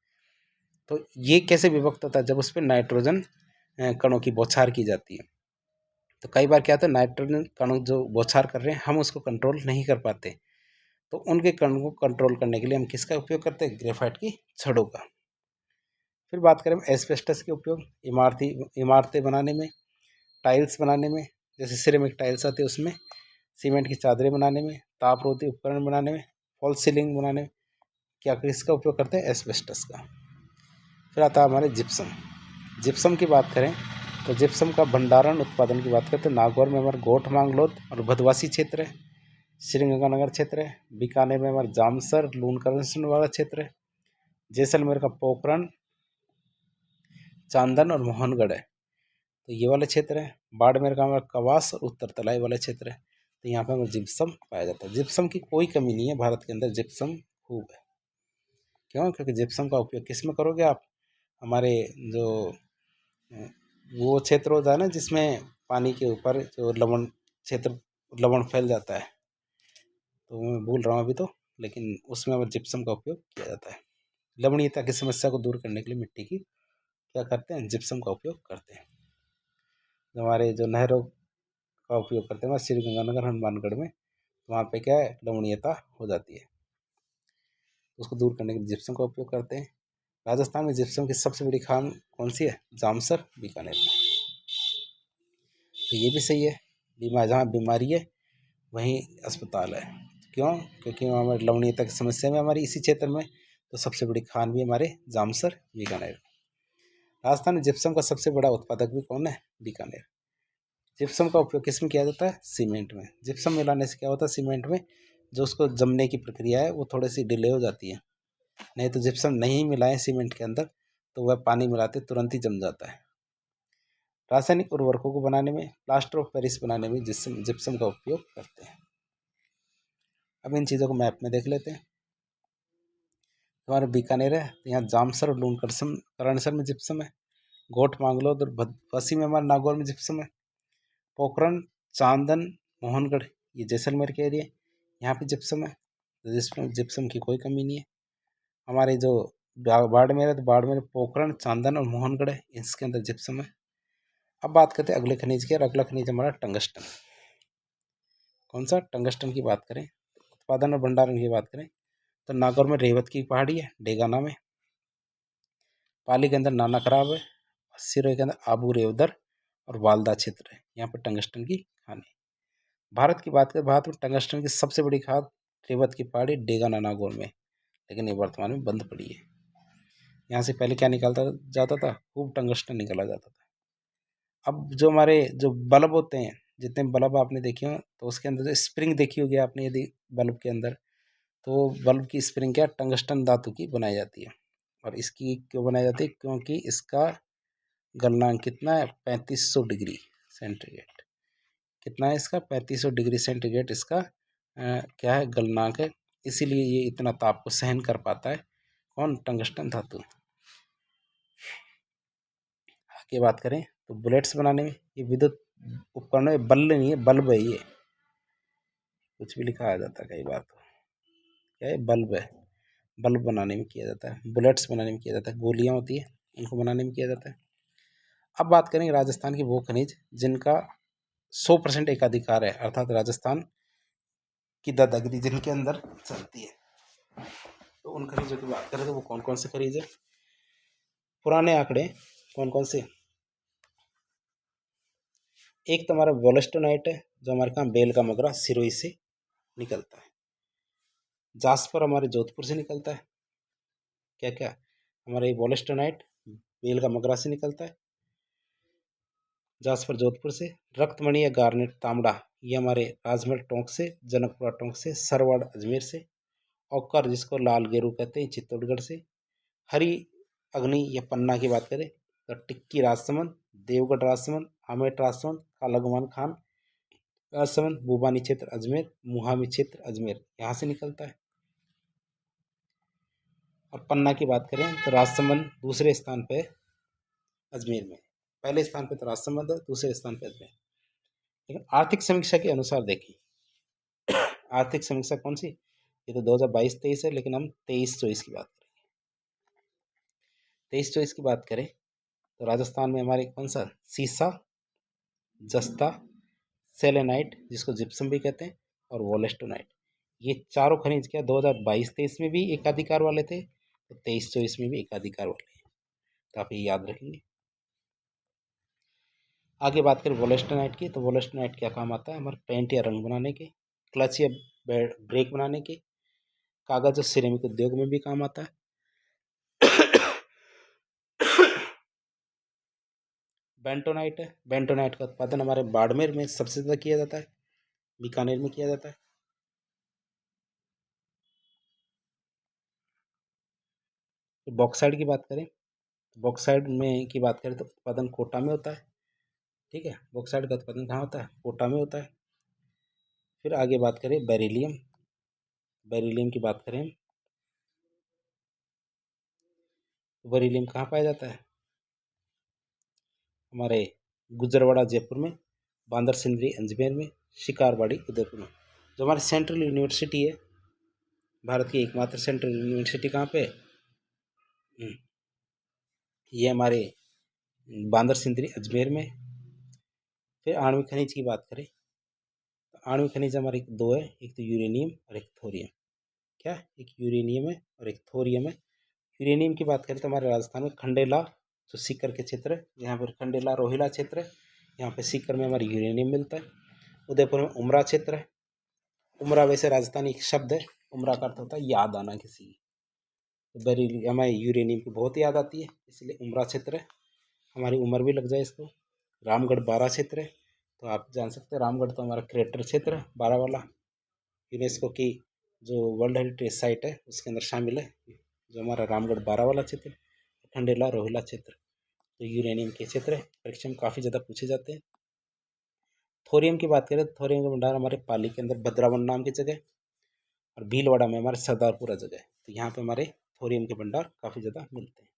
तो ये कैसे विभक्त होता है? जब उस पर नाइट्रोजन कणों की बौछार की जाती है। तो कई बार क्या होता है नाइट्रोजन कणों जो बौछार कर रहे हैं हम उसको कंट्रोल नहीं कर पाते, तो उनके कणों को कंट्रोल करने के लिए हम किसका उपयोग करते हैं? ग्रेफाइट की छड़ों का। फिर बात करें एस्बेस्टस के उपयोग इमारतें बनाने में, टाइल्स बनाने में, जैसे सिरेमिक टाइल्स आती है उसमें, सीमेंट की चादरें बनाने में, तापरोधी उपकरण बनाने में, फॉल्स सीलिंग बनाने में क्या किसका उपयोग करते हैं? एस्बेस्टस का। फिर आता है हमारे जिप्सम। जिप्सम की बात करें तो जिप्सम का भंडारण उत्पादन की बात करें तो नागौर में हमारे गोठ मांगलोद और भदवासी क्षेत्र है, श्रीगंगानगर क्षेत्र है, बीकानेर में हमारे जामसर लूनकरण वाला क्षेत्र है, जैसलमेर का पोखरण, चांदन और मोहनगढ़ है, तो ये वाले क्षेत्र है। बाड़मेर का हमारा कवास और उत्तर तलाई वाले क्षेत्र है। तो यहाँ पे हमें जिप्सम पाया जाता है। जिप्सम की कोई कमी नहीं है, भारत के अंदर जिप्सम खूब है। क्यों? क्योंकि जिप्सम का उपयोग किस में करोगे आप? हमारे जो वो क्षेत्र होता है ना जिसमें पानी के ऊपर जो लवण क्षेत्र लवण फैल जाता है, तो मैं भूल रहा हूँ अभी तो, लेकिन उसमें अब जिप्सम का उपयोग किया जाता है। लवणीयता की समस्या को दूर करने के लिए मिट्टी की क्या करते हैं? जिप्सम का उपयोग करते हैं। जो हमारे जो नहरों का उपयोग करते हैं वहाँ श्रीगंगानगर हनुमानगढ़ में, वहाँ पे क्या है लवणीयता हो जाती है, उसको दूर करने के लिए जिप्सम का उपयोग करते हैं। राजस्थान में जिप्सम की सबसे बड़ी खान कौन सी है? जामसर बीकानेर में। तो ये भी सही है, जहाँ बीमारी है वहीं अस्पताल है। क्यों? क्योंकि हमारे लवणीयता की समस्या में हमारी इसी क्षेत्र में, तो सबसे बड़ी खान भी हमारे जामसर बीकानेर। राजस्थान में जिप्सम का सबसे बड़ा उत्पादक भी कौन है? बीकानेर। जिप्सम का उपयोग किस में किया जाता है? सीमेंट में। जिप्सम मिलाने से क्या होता है? सीमेंट में जो उसको जमने की प्रक्रिया है वो थोड़ी सी डिले हो जाती है। नहीं तो जिप्सम नहीं मिलाएं सीमेंट के अंदर तो वह पानी मिलाते तुरंत ही जम जाता है। रासायनिक उर्वरकों को बनाने में, प्लास्टर ऑफ पेरिस बनाने में जिप्सम का उपयोग करते हैं। अब इन चीज़ों को मैप में देख लेते हैं। हमारे बीकानेर है तो यहाँ जामसर और करणसर में जिप्सम है। गोठ मांगलोद और बसी में हमारे नागौर में जिप्सम है। पोखरण, चांदन, मोहनगढ़ ये जैसलमेर के एरिया, यहाँ पे जिप्सम है। तो जिप्सम की कोई कमी नहीं है। हमारे जो बाड़मेर है तो बाड़मेर, पोखरण, चांदन और मोहनगढ़ है, इसके अंदर जिप्सम है। अब बात करते हैं अगले खनिज की, और अगला खनिज हमारा टंगस्टन। कौन सा? टंगस्टन की बात करें, उत्पादन और भंडारण की बात करें तो नागौर में रेवत की पहाड़ी है, डेगाना में। पाली के अंदर नाना खराब है, सिरोही के अंदर आबू रेवदर और वालदा क्षेत्र है, यहाँ पर टंगस्टन की खान है। भारत की बात करें, भारत में टंगस्टन की सबसे बड़ी खाद रेवत की पहाड़ी डेगाना नागौर में, लेकिन ये वर्तमान में बंद पड़ी है। यहाँ से पहले क्या निकालता जाता था? खूब टंगस्टन निकाला जाता था। अब जो हमारे जो बल्ब होते हैं, जितने बल्ब आपने देखे हो तो उसके अंदर जो स्प्रिंग देखी होगी आपने, यदि बल्ब के अंदर, तो बल्ब की स्प्रिंग क्या टंगस्टन धातु की बनाई जाती है। और इसकी क्यों बनाई जाती है? क्योंकि इसका गलनांक कितना है? 3500 डिग्री सेंटीग्रेड। कितना है इसका? 3500 डिग्री सेंटीग्रेड इसका क्या है? गलनांक है। इसीलिए ये इतना ताप को सहन कर पाता है। कौन? टंगस्टन धातु। आगे बात करें तो बुलेट्स बनाने में ये विद्युत उपकरण है, बल्ब नहीं है, बल्ब है ये। कुछ भी लिखा आ जाता है कई बार तो, क्या है? बल्ब है। बल्ब बनाने में किया जाता है, बुलेट्स बनाने में किया जाता है, गोलियां होती है उनको बनाने में किया जाता है। अब बात करेंगे राजस्थान के वो खनिज जिनका 100% एकाधिकार है, अर्थात राजस्थान की दादागिरी जिनके अंदर चलती है। तो उन खनिजों की बात करें तो वो कौन कौन से खनिज है? पुराने आंकड़े कौन कौन से? एक तो हमारा वोलेस्टोनाइट है, जो हमारे कहाँ बेल का मगरा सिरोही से निकलता है। जास्पर हमारे जोधपुर से निकलता है। क्या क्या? हमारा ये वोलेस्टोनाइट बेल का मगरा से निकलता है, जास्पर जोधपुर से। रक्तमणि या गार्नेट तांबड़ा ये हमारे राजमहल टोंक से, जनकपुरा टोंक से, सरवाड़ अजमेर से। औकर जिसको लाल गेरू कहते हैं चित्तौड़गढ़ से। हरी अग्नि या पन्ना की बात करें तो टिक्की राजसमंद, देवगढ़ राजसमंद, आमेट राजसमंद, कालागुमान खान राजसमंद, बुबानी क्षेत्र अजमेर, मुहामी क्षेत्र अजमेर, यहाँ से निकलता है। और पन्ना की बात करें तो राजसमंद दूसरे स्थान पे अजमेर में। पहले स्थान पे तो राजसमंद है, दूसरे स्थान पे अजमेर। लेकिन आर्थिक समीक्षा के अनुसार देखिए, आर्थिक समीक्षा कौन सी? ये तो 2022-23 है, लेकिन हम 23-24 की बात करें। 23-24 की बात करें तो राजस्थान में हमारे कौन सा? सीसा, जस्ता, सेलेनाइट जिसको जिप्सम भी कहते हैं, और वोलेस्टोनाइट, ये चारों खनिज क्या 2022-23 में भी एकाधिकार वाले थे, तो 23-24 में भी एकाधिकार वाले हैं। तो आप ये याद रखेंगे। आगे बात करें वोलेस्टोनाइट की, तो वोलेस्टोनाइट क्या काम आता है? हमारे पेंट या रंग बनाने के, क्लच या ब्रेक बनाने के, कागज और सिरेमिक उद्योग में भी काम आता है। बेंटोनाइट है, बेंटोनाइट का उत्पादन हमारे बाड़मेर में सबसे ज़्यादा किया जाता है, बीकानेर में किया जाता है। बॉक्साइड की बात करें, बॉक्साइड में की बात करें तो उत्पादन कोटा में होता है। ठीक है, बॉक्साइड का उत्पादन कहाँ होता है? कोटा में होता है। फिर आगे बात करें बेरिलियम, बेरिलियम की बात करें तो बेरिलियम कहाँ पाया जाता है? हमारे गुजरवाड़ा जयपुर में, बांदर सिंदरी अजमेर में, शिकारवाड़ी उदयपुर में। जो हमारी सेंट्रल यूनिवर्सिटी है, भारत की एकमात्र सेंट्रल यूनिवर्सिटी कहाँ पे? ये हमारे बांदर सिंदरी अजमेर में। फिर आणविक खनिज की बात करें तो आणविक खनिज हमारे दो है, एक तो यूरेनियम और एक थोरियम। क्या? एक यूरेनियम है और एक थोरियम है। यूरेनियम की बात करें तो हमारे राजस्थान में खंडेला जो सीकर के क्षेत्र है, यहाँ पर खंडेला रोहिला क्षेत्र है, यहाँ पे सीकर में हमारे यूरेनियम मिलता है। उदयपुर में उमरा क्षेत्र है। उमरा वैसे राजस्थानी एक शब्द है, उमरा का अर्थ होता है याद आना किसी की। तो बेरिलियम हमें यूरेनियम की बहुत याद आती है, इसलिए उमरा क्षेत्र है। हमारी उम्र भी लग जाए इसको। रामगढ़ 12 क्षेत्र है, तो आप जान सकते हैं रामगढ़ तो हमारा क्रेटर क्षेत्र है 12 वाला, यूनेस्को की जो वर्ल्ड हेरिटेज साइट है उसके अंदर शामिल है, जो हमारा रामगढ़ 12 वाला क्षेत्र, खंडेला रोहिला क्षेत्र। तो यूरेनियम के क्षेत्र परीक्षा में काफ़ी ज़्यादा पूछे जाते हैं। थोरियम की बात करें तो थोरियम का भंडार हमारे पाली के अंदर भद्रावन नाम की जगह और भीलवाड़ा में हमारे सरदारपुरा जगह है। तो यहाँ पे हमारे थोरियम के भंडार काफ़ी ज़्यादा मिलते हैं।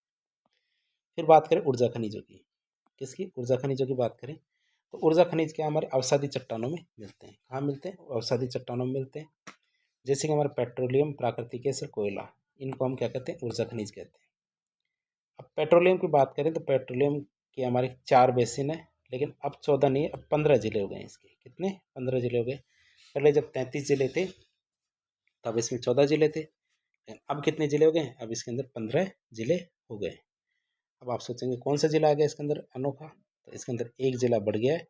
फिर बात करें ऊर्जा खनिजों की, किसकी? ऊर्जा खनिजों की बात करें तो ऊर्जा खनिज क्या हमारे अवसादी चट्टानों में मिलते हैं। कहाँ मिलते हैं? अवसादी चट्टानों में मिलते हैं। जैसे कि हमारे पेट्रोलियम, प्राकृतिक गैस और कोयला, इनको हम क्या कहते हैं? ऊर्जा खनिज कहते हैं। अब पेट्रोलियम की बात करें तो पेट्रोलियम के हमारे 4 बेसिन है, लेकिन अब 14 नहीं, अब 15 जिले हो गए हैं इसके। कितने? 15 जिले हो गए। पहले जब 33 जिले थे तब इसमें 14 जिले थे, लेकिन अब कितने जिले हो गए? अब इसके अंदर 15 जिले हो गए। अब आप सोचेंगे कौन सा जिला आ गया इसके अंदर अनोखा? तो इसके अंदर एक जिला बढ़ गया है।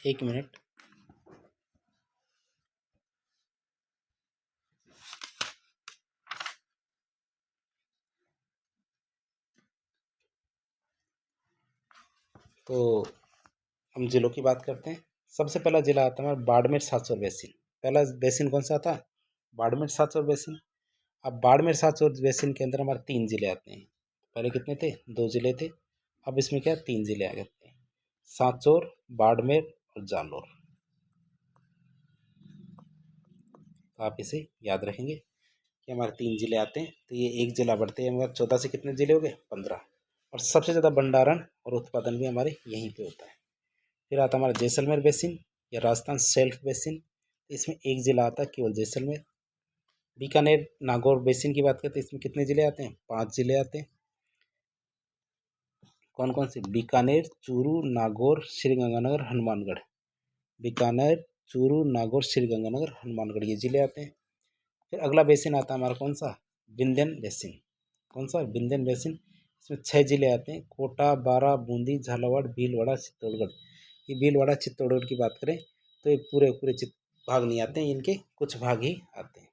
एक मिनट। तो हम जिलों की बात करते हैं। सबसे पहला जिला आता है हमारा बाड़मेर सातसौर बेसिन। पहला बेसिन कौन सा आता है? बाड़मेर सातसौर बेसिन। अब बाड़मेर सातसौर बेसिन के अंदर हमारे 3 जिले आते हैं। पहले कितने थे? 2 जिले थे। अब इसमें क्या 3 जिले आ गए हैं, सांचौर, बाड़मेर और जालौर। तो आप इसे याद रखेंगे कि हमारे 3 जिले आते हैं। तो ये एक जिला बढ़ते हैं हमारे 14 से कितने जिले हो गए? 15। और सबसे ज़्यादा भंडारण और उत्पादन भी हमारे यहीं पे होता है। फिर आता है हमारा जैसलमेर बेसिन या राजस्थान सेल्फ बेसिन। इसमें एक जिला आता है केवल जैसलमेर। बीकानेर नागौर बेसिन की बात करते हैं, इसमें कितने जिले आते हैं? 5 जिले आते हैं। कौन कौन से? बीकानेर, चूरू, नागौर, श्रीगंगानगर, हनुमानगढ़। बीकानेर, चूरू, नागौर, श्रीगंगानगर, हनुमानगढ़, ये जिले आते हैं। फिर अगला बेसिन आता है हमारा कौन सा? विंध्यन बेसिन। कौन सा? विंध्यन बेसिन। इसमें 6 जिले आते हैं, कोटा, बारा, बूंदी, झालावाड़, भीलवाड़ा, चित्तौड़गढ़। ये भीलवाड़ा चित्तौड़गढ़ की बात करें तो ये पूरे पूरे भाग नहीं आते हैं, इनके कुछ भाग ही आते हैं।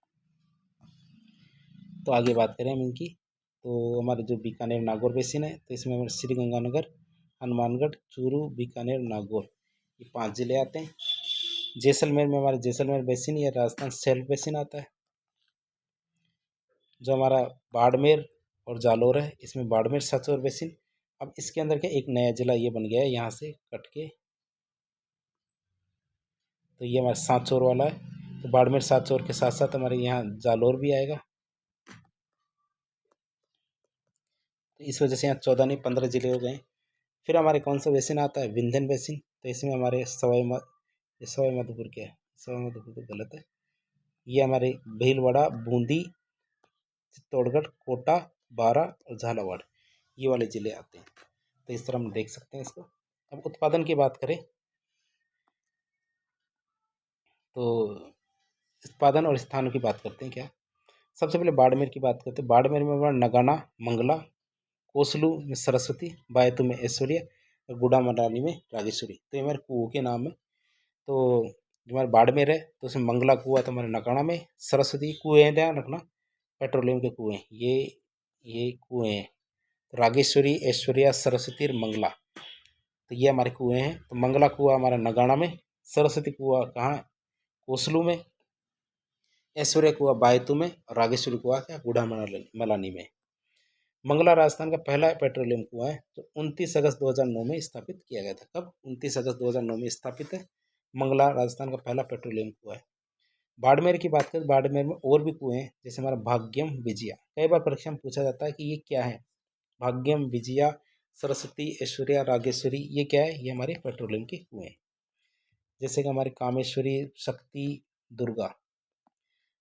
तो आगे बात करें हम इनकी, तो हमारे जो बीकानेर नागौर बेसिन है तो इसमें हमारे श्रीगंगानगर, हनुमानगढ़, चूरू, बीकानेर, नागौर, ये 5 जिले आते हैं। जैसलमेर में हमारे जैसलमेर बेसिन या राजस्थान सेल्फ बेसिन आता है। जो हमारा बाड़मेर और जालौर है, इसमें बाड़मेर सातसौर बेसिन। अब इसके अंदर क्या एक नया जिला ये बन गया है यहाँ से कट के, तो ये हमारा सांचौर वाला है। तो बाड़मेर सांचौर के साथ साथ हमारे यहाँ जालौर भी आएगा। तो इस वजह से यहाँ 14 नहीं 15 जिले हो गए। फिर हमारे कौन सा बेसिन आता है? विंध्यन बेसिन। तो इसमें हमारे सवाई माधोपुर क्या है? सवाई माधोपुर तो गलत है। ये हमारे भीलवाड़ा, बूंदी, चित्तौड़गढ़, कोटा, बारा और झालावाड़, ये वाले जिले आते हैं। तो इस तरह हम देख सकते हैं इसको। अब उत्पादन की बात करें तो उत्पादन और स्थानों की बात करते हैं क्या। सबसे पहले बाड़मेर की बात करते हैं। बाड़मेर में हमारा नगाना, मंगला, कोसलू में सरस्वती, बायतू में ऐश्वर्या और गुड़ामलानी में रागेश्वरी, तो ये हमारे कुओं के नाम है। तो जो हमारे बाड़मेर है तो उसमें मंगला कुआं तो हमारे नगाना में, सरस्वती कुएं हैं, ध्यान रखना पेट्रोलियम के कुएं, ये कुएं हैं। तो रागेश्वरी, ऐश्वर्या, सरस्वती और मंगला, तो ये हमारे कुएं हैं। तो मंगला कुआं हमारा नगाना में, सरस्वती कुआं कहाँ है? कोसलू में, ऐश्वर्या कुआं बायतू में और रागेश्वरी कुआं क्या? गुड़ा मलानी में। मंगला राजस्थान का पहला पेट्रोलियम कुआं है जो 29 अगस्त 2009 में स्थापित किया गया था। कब? 29 अगस्त 2009 में स्थापित है। मंगला राजस्थान का पहला पेट्रोलियम कुआं है। बाड़मेर की बात करें, बाड़मेर में और भी कुएं हैं, जैसे हमारा भाग्यम, विजया। कई बार परीक्षा में पूछा जाता है कि ये क्या है? भाग्यम, विजया, सरस्वती, ऐश्वर्या, रागेश्वरी, ये क्या है? ये हमारे पेट्रोलियम के कुएं हैं। जैसे कि हमारे कामेश्वरी, शक्ति, दुर्गा।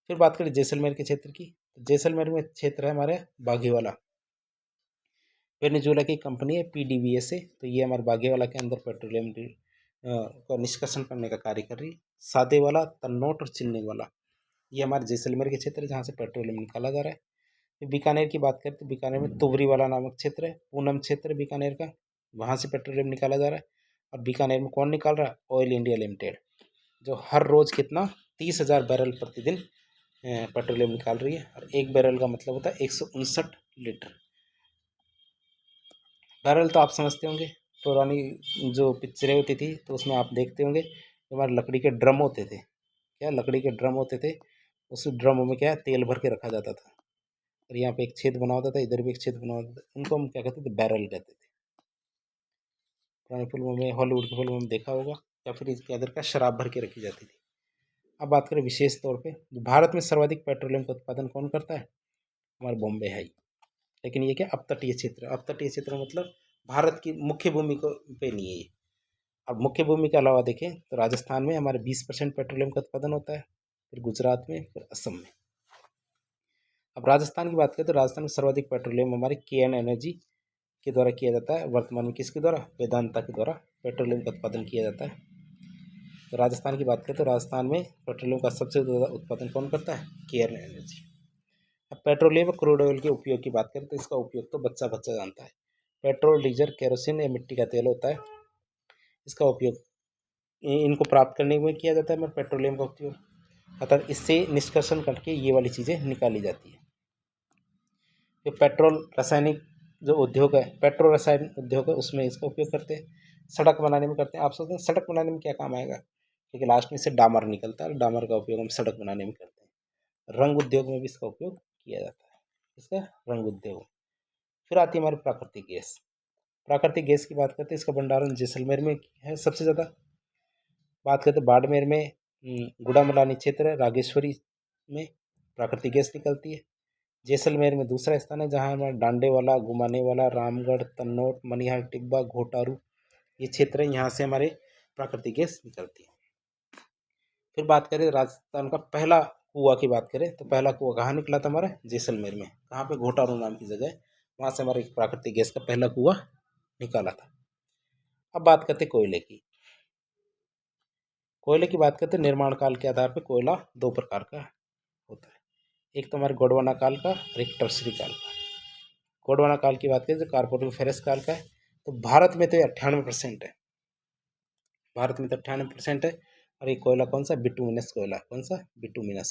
फिर बात करें जैसलमेर के क्षेत्र की, तो जैसलमेर में क्षेत्र है हमारे बाघीवाला। वेनेजुएला की कंपनी है PDVSA से, तो ये हमारे बाघीवाला के अंदर पेट्रोलियम का निष्कर्षण करने का कार्य कर रही है। सादेवाला, तन्नौट और चिन्ने वाला, ये हमारे जैसलमेर के क्षेत्र है जहाँ से पेट्रोलियम निकाला जा रहा है। फिर बीकानेर की बात करें तो बीकानेर में तुवरी वाला नामक क्षेत्र है, पूनम क्षेत्र बीकानेर का, वहाँ से पेट्रोलियम निकाला जा रहा है। और बीकानेर में कौन निकाल रहा है? ऑयल इंडिया लिमिटेड, जो हर रोज़ कितना 30,000 बैरल प्रतिदिन पेट्रोलियम निकाल रही है। और एक बैरल का मतलब होता है 159 लीटर। बैरल तो आप समझते होंगे, पुरानी जो पिक्चरें होती थी तो उसमें आप देखते होंगे हमारे लकड़ी के ड्रम होते थे। क्या? लकड़ी के ड्रम होते थे। उस ड्रम में क्या है? तेल भर के रखा जाता था। और यहाँ पे एक छेद बना होता था, इधर भी एक छेद बना होता था। उनको हम क्या कहते थे, बैरल कहते थे। पुरानी फिल्मों में, हॉलीवुड की फिल्मों में देखा होगा, या फिर इसके अंदर का शराब भर के रखी जाती थी। अब बात करें विशेष तौर पे, भारत में सर्वाधिक पेट्रोलियम का उत्पादन कौन करता है? हमारा बॉम्बे है ही। लेकिन ये क्या अपतटीय क्षेत्र, अपतटीय क्षेत्र मतलब भारत की मुख्य भूमि को पे नहीं है ये। अब मुख्य भूमि के अलावा देखें तो राजस्थान में हमारे 20% पेट्रोलियम का उत्पादन होता है, फिर गुजरात में, फिर असम में। अब राजस्थान की बात करें तो राजस्थान में सर्वाधिक पेट्रोलियम हमारे केएन एनर्जी के द्वारा किया जाता है। वर्तमान में किसके द्वारा? वेदांता के द्वारा पेट्रोलियम का उत्पादन किया जाता है। तो राजस्थान की बात करें तो राजस्थान में पेट्रोलियम का सबसे ज़्यादा उत्पादन कौन करता है? केएन एनर्जी। अब पेट्रोलियम और क्रूड ऑयल के उपयोग की बात करें तो इसका उपयोग तो बच्चा बच्चा जानता है। पेट्रोल, डीजल, केरोसिन या मिट्टी का तेल होता है। इसका उपयोग इनको प्राप्त करने में किया जाता है, मगर पेट्रोलियम का उपयोग। अतः इससे निष्कर्षण करके ये वाली चीज़ें निकाली जाती है। जो पेट्रोल रासायनिक जो उद्योग है, पेट्रो रसायन उद्योग है, उसमें इसका उपयोग करते हैं। सड़क बनाने में करते हैं। आप सोचते हैं सड़क बनाने में क्या काम आएगा? क्योंकि लास्ट में से डामर निकलता है और डामर का उपयोग हम सड़क बनाने में करते हैं। रंग उद्योग में भी इसका उपयोग किया जाता है। इसका रंग उद्योग। फिर आती है हमारी प्राकृतिक गैस। प्राकृतिक गैस की बात करते हैं, इसका भंडारण जैसलमेर में है सबसे ज़्यादा। बात करते हैं बाड़मेर में, गुड़ामलानी क्षेत्र, रागेश्वरी में प्राकृतिक गैस निकलती है। जैसलमेर में दूसरा स्थान है, जहाँ हमारा डांडे वाला, गुमाने वाला, रामगढ़, तन्नौट, मनिहार टिब्बा, घोटारू ये क्षेत्र है, यहाँ से हमारे प्राकृतिक गैस निकलती है। फिर बात करें राजस्थान का पहला कुआं की बात करें तो पहला कुआं कहाँ निकला था? हमारे जैसलमेर में। कहाँ पे? घोटारू नाम की जगह है, वहाँ से हमारे प्राकृतिक गैस का पहला कुआं निकाला था। अब बात करते कोयले की। कोयले की बात करते निर्माण काल के आधार पर कोयला दो प्रकार का होता है। एक तो हमारे गोंडवाना काल का और एक टर्सरी काल का। गोंडवाना काल की बात करें तो कार्बोनिफेरस काल का है। तो भारत में तो 98% है, भारत में तो 98% है। और ये कोयला कौन सा? बिटुमिनस कोयला। कौन सा? बिटुमिनस।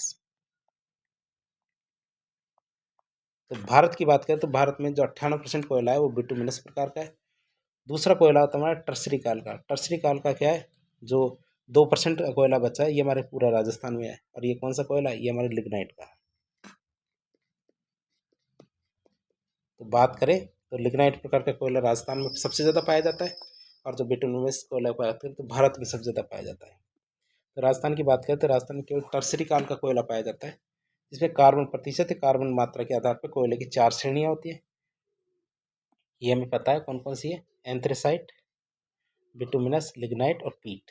तो भारत की बात करें तो भारत में जो 98% कोयला है वो बिटुमिनस प्रकार का है। दूसरा कोयला होता है हमारा टर्सरी काल का। टर्सरी काल का क्या है? जो 2% कोयला बचा है, ये हमारे पूरा राजस्थान में है। और ये कौन सा कोयला है? ये हमारे लिग्नाइट का है। तो बात करें तो लिग्नाइट प्रकार का कोयला राजस्थान में सबसे ज़्यादा पाया जाता है। और जो बिटुमिनस कोयला पाया जाता है तो भारत में सबसे ज़्यादा पाया जाता है। तो राजस्थान की बात करें तो राजस्थान में केवल टर्सरी काल का कोयला पाया जाता है, जिसमें कार्बन प्रतिशत या कार्बन मात्रा के आधार पर कोयले की 4 श्रेणियाँ होती है। ये हमें पता है कौन कौन सी है। एंथ्रेसाइट, बिटुमिनस, लिग्नाइट और पीट।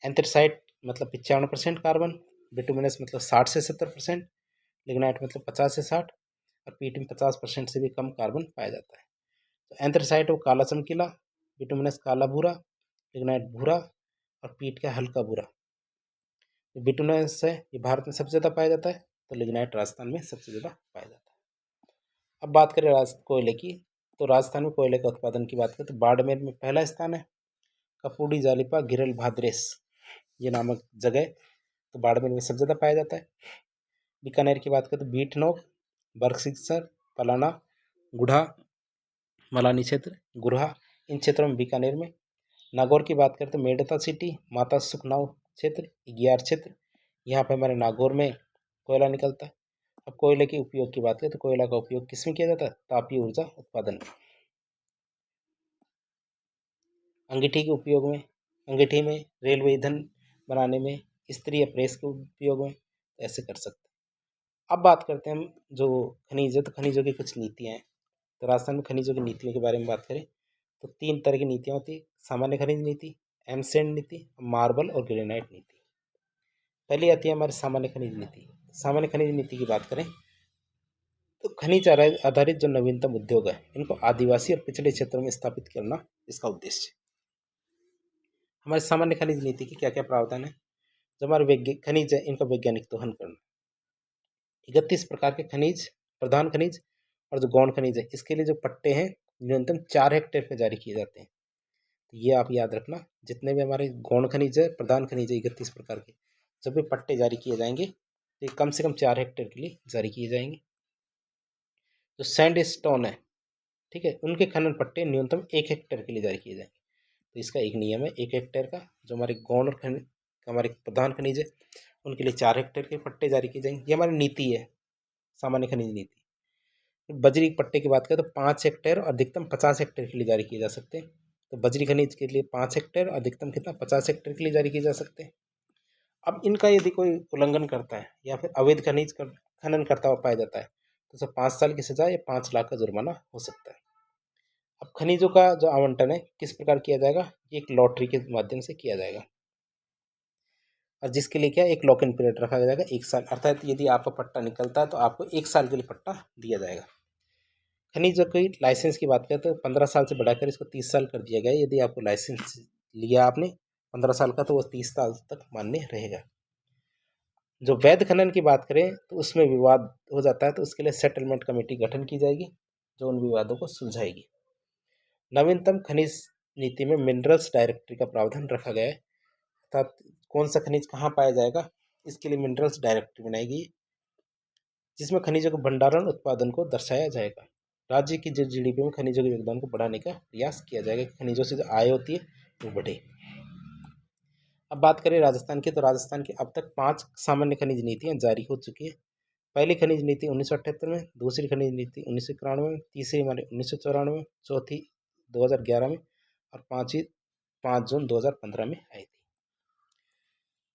एंथ्रेसाइट मतलब 95% कार्बन, बिटुमिनस मतलब 60 से 70%, लिग्नाइट मतलब 50 से 60, और पीट में 50% से भी कम कार्बन पाया जाता है। तो एंथ्रेसाइट वो काला चमकीला, बिटुमिनस काला भूरा, लिग्नाइट भूरा और पीट का हल्का भूरा। जो बिटुमिनस है ये भारत में सबसे ज़्यादा पाया जाता है, तो लिग्नाइट राजस्थान में सबसे ज़्यादा पाया जाता है। अब बात करें कोयले की, तो राजस्थान में कोयले का उत्पादन की बात करें तो बाड़मेर में पहला स्थान है। कपूडी, जालिपा, गिरल, भाद्रेस ये नामक जगह तो बाड़मेर में सबसे ज़्यादा पाया जाता है। बीकानेर की बात करें तो बीटनोक, बरसिक्सर, पलाना, गुढ़ा, मलानी क्षेत्र, गुरहा इन क्षेत्रों में बीकानेर में। नागौर की बात करें तो मेड़ता सिटी, माता सुखनाव क्षेत्र, इगियार क्षेत्र, यहाँ पे हमारे नागौर में कोयला निकलता है। अब कोयले के उपयोग की बात करें तो कोयला का उपयोग किस में किया जाता है? तापीय ऊर्जा उत्पादन में। अंगीठी के उपयोग में, अंगीठी में, रेलवे ईंधन बनाने में, इस्त्री या प्रेस के उपयोग में, ऐसे कर सकते हैं। अब बात करते हैं हम जो खनिज है, तो खनिजों की कुछ नीतियाँ हैं। तो राजस्थान में खनिजों की नीतियों के बारे में बात करें तो 3 तरह की नीतियाँ होती है। सामान्य खनिज नीति, एमसेंड नीति, मार्बल और ग्रेनाइट नीति। पहली आती है हमारी सामान्य खनिज नीति। सामान्य खनिज नीति की बात करें तो खनिज आधारित जो नवीनतम उद्योग है, इनको आदिवासी और पिछड़े क्षेत्रों में स्थापित करना इसका उद्देश्य है। हमारे सामान्य खनिज नीति की क्या क्या प्रावधान है? जो हमारे खनिज है इनका वैज्ञानिक दोहन करना। 31 प्रकार के खनिज, प्रधान खनिज और जो गौण खनिज है, इसके लिए जो पट्टे हैं न्यूनतम 4 हेक्टेयर पे जारी किए जाते हैं। तो ये आप याद रखना, जितने भी हमारे गौण खनिज है, प्रधान खनिज है 31 प्रकार के, जब भी पट्टे जारी किए जाएंगे तो ये कम से कम 4 हेक्टेयर के लिए जारी किए जाएंगे। जो सैंड स्टोन है, ठीक है, उनके खनन पट्टे न्यूनतम 1 हेक्टेयर के लिए जारी किए जाएंगे। तो इसका एक नियम है 1 हेक्टेयर का। जो हमारे गौण और खनिज, हमारे प्रधान खनिज है, उनके लिए 4 हेक्टेयर के पट्टे जारी किए जाएंगे। ये हमारी नीति है, सामान्य खनिज नीति। बजरी के पट्टे की बात करें तो 5 हेक्टेयर और अधिकतम 50 हेक्टेयर के लिए जारी किए जा सकते हैं। तो बजरी खनिज के लिए 5 हेक्टेयर, अधिकतम कितना 50 हेक्टेयर के लिए जारी किए जा सकते हैं। अब इनका यदि कोई उल्लंघन करता है या फिर अवैध खनन करता हुआ पाया जाता है तो उसे 5 साल की सजा या 5 लाख का जुर्माना हो सकता है। अब खनिजों का जो आवंटन है किस प्रकार किया जाएगा, ये एक लॉटरी के माध्यम से किया जाएगा और जिसके लिए क्या एक लॉक इन पीरियड रखा जाएगा 1 साल, अर्थात यदि आपका पट्टा निकलता है तो आपको 1 साल के लिए पट्टा दिया जाएगा। खनिजों की लाइसेंस की बात करें तो 15 साल से बढ़ाकर इसको 30 साल कर दिया गया है। यदि आपको लाइसेंस लिया आपने 15 साल का तो वो 30 साल तक मान्य रहेगा। जो वैध खनन की बात करें तो उसमें विवाद हो जाता है तो उसके लिए सेटलमेंट कमेटी गठन की जाएगी जो उन विवादों को सुलझाएगी। नवीनतम खनिज नीति में मिनरल्स डायरेक्टरी का प्रावधान रखा गया है, अर्थात कौन सा खनिज कहाँ पाया जाएगा इसके लिए मिनरल्स डायरेक्टरी बनाई गई जिसमें खनिजों के भंडारण उत्पादन को दर्शाया जाएगा। राज्य की जो जीडीपी में खनिजों के योगदान को बढ़ाने का प्रयास किया जाएगा, खनिजों से जो आय होती है वो बढ़े। अब बात करें राजस्थान की तो राजस्थान की अब तक 5 सामान्य खनिज नीतियां जारी हो चुकी है। पहली खनिज नीति 1978 में, दूसरी खनिज नीति 1991 में, तीसरी हमारे 1994 में, चौथी 2011 में और पांचवी 5 जून 2015 में आई थी।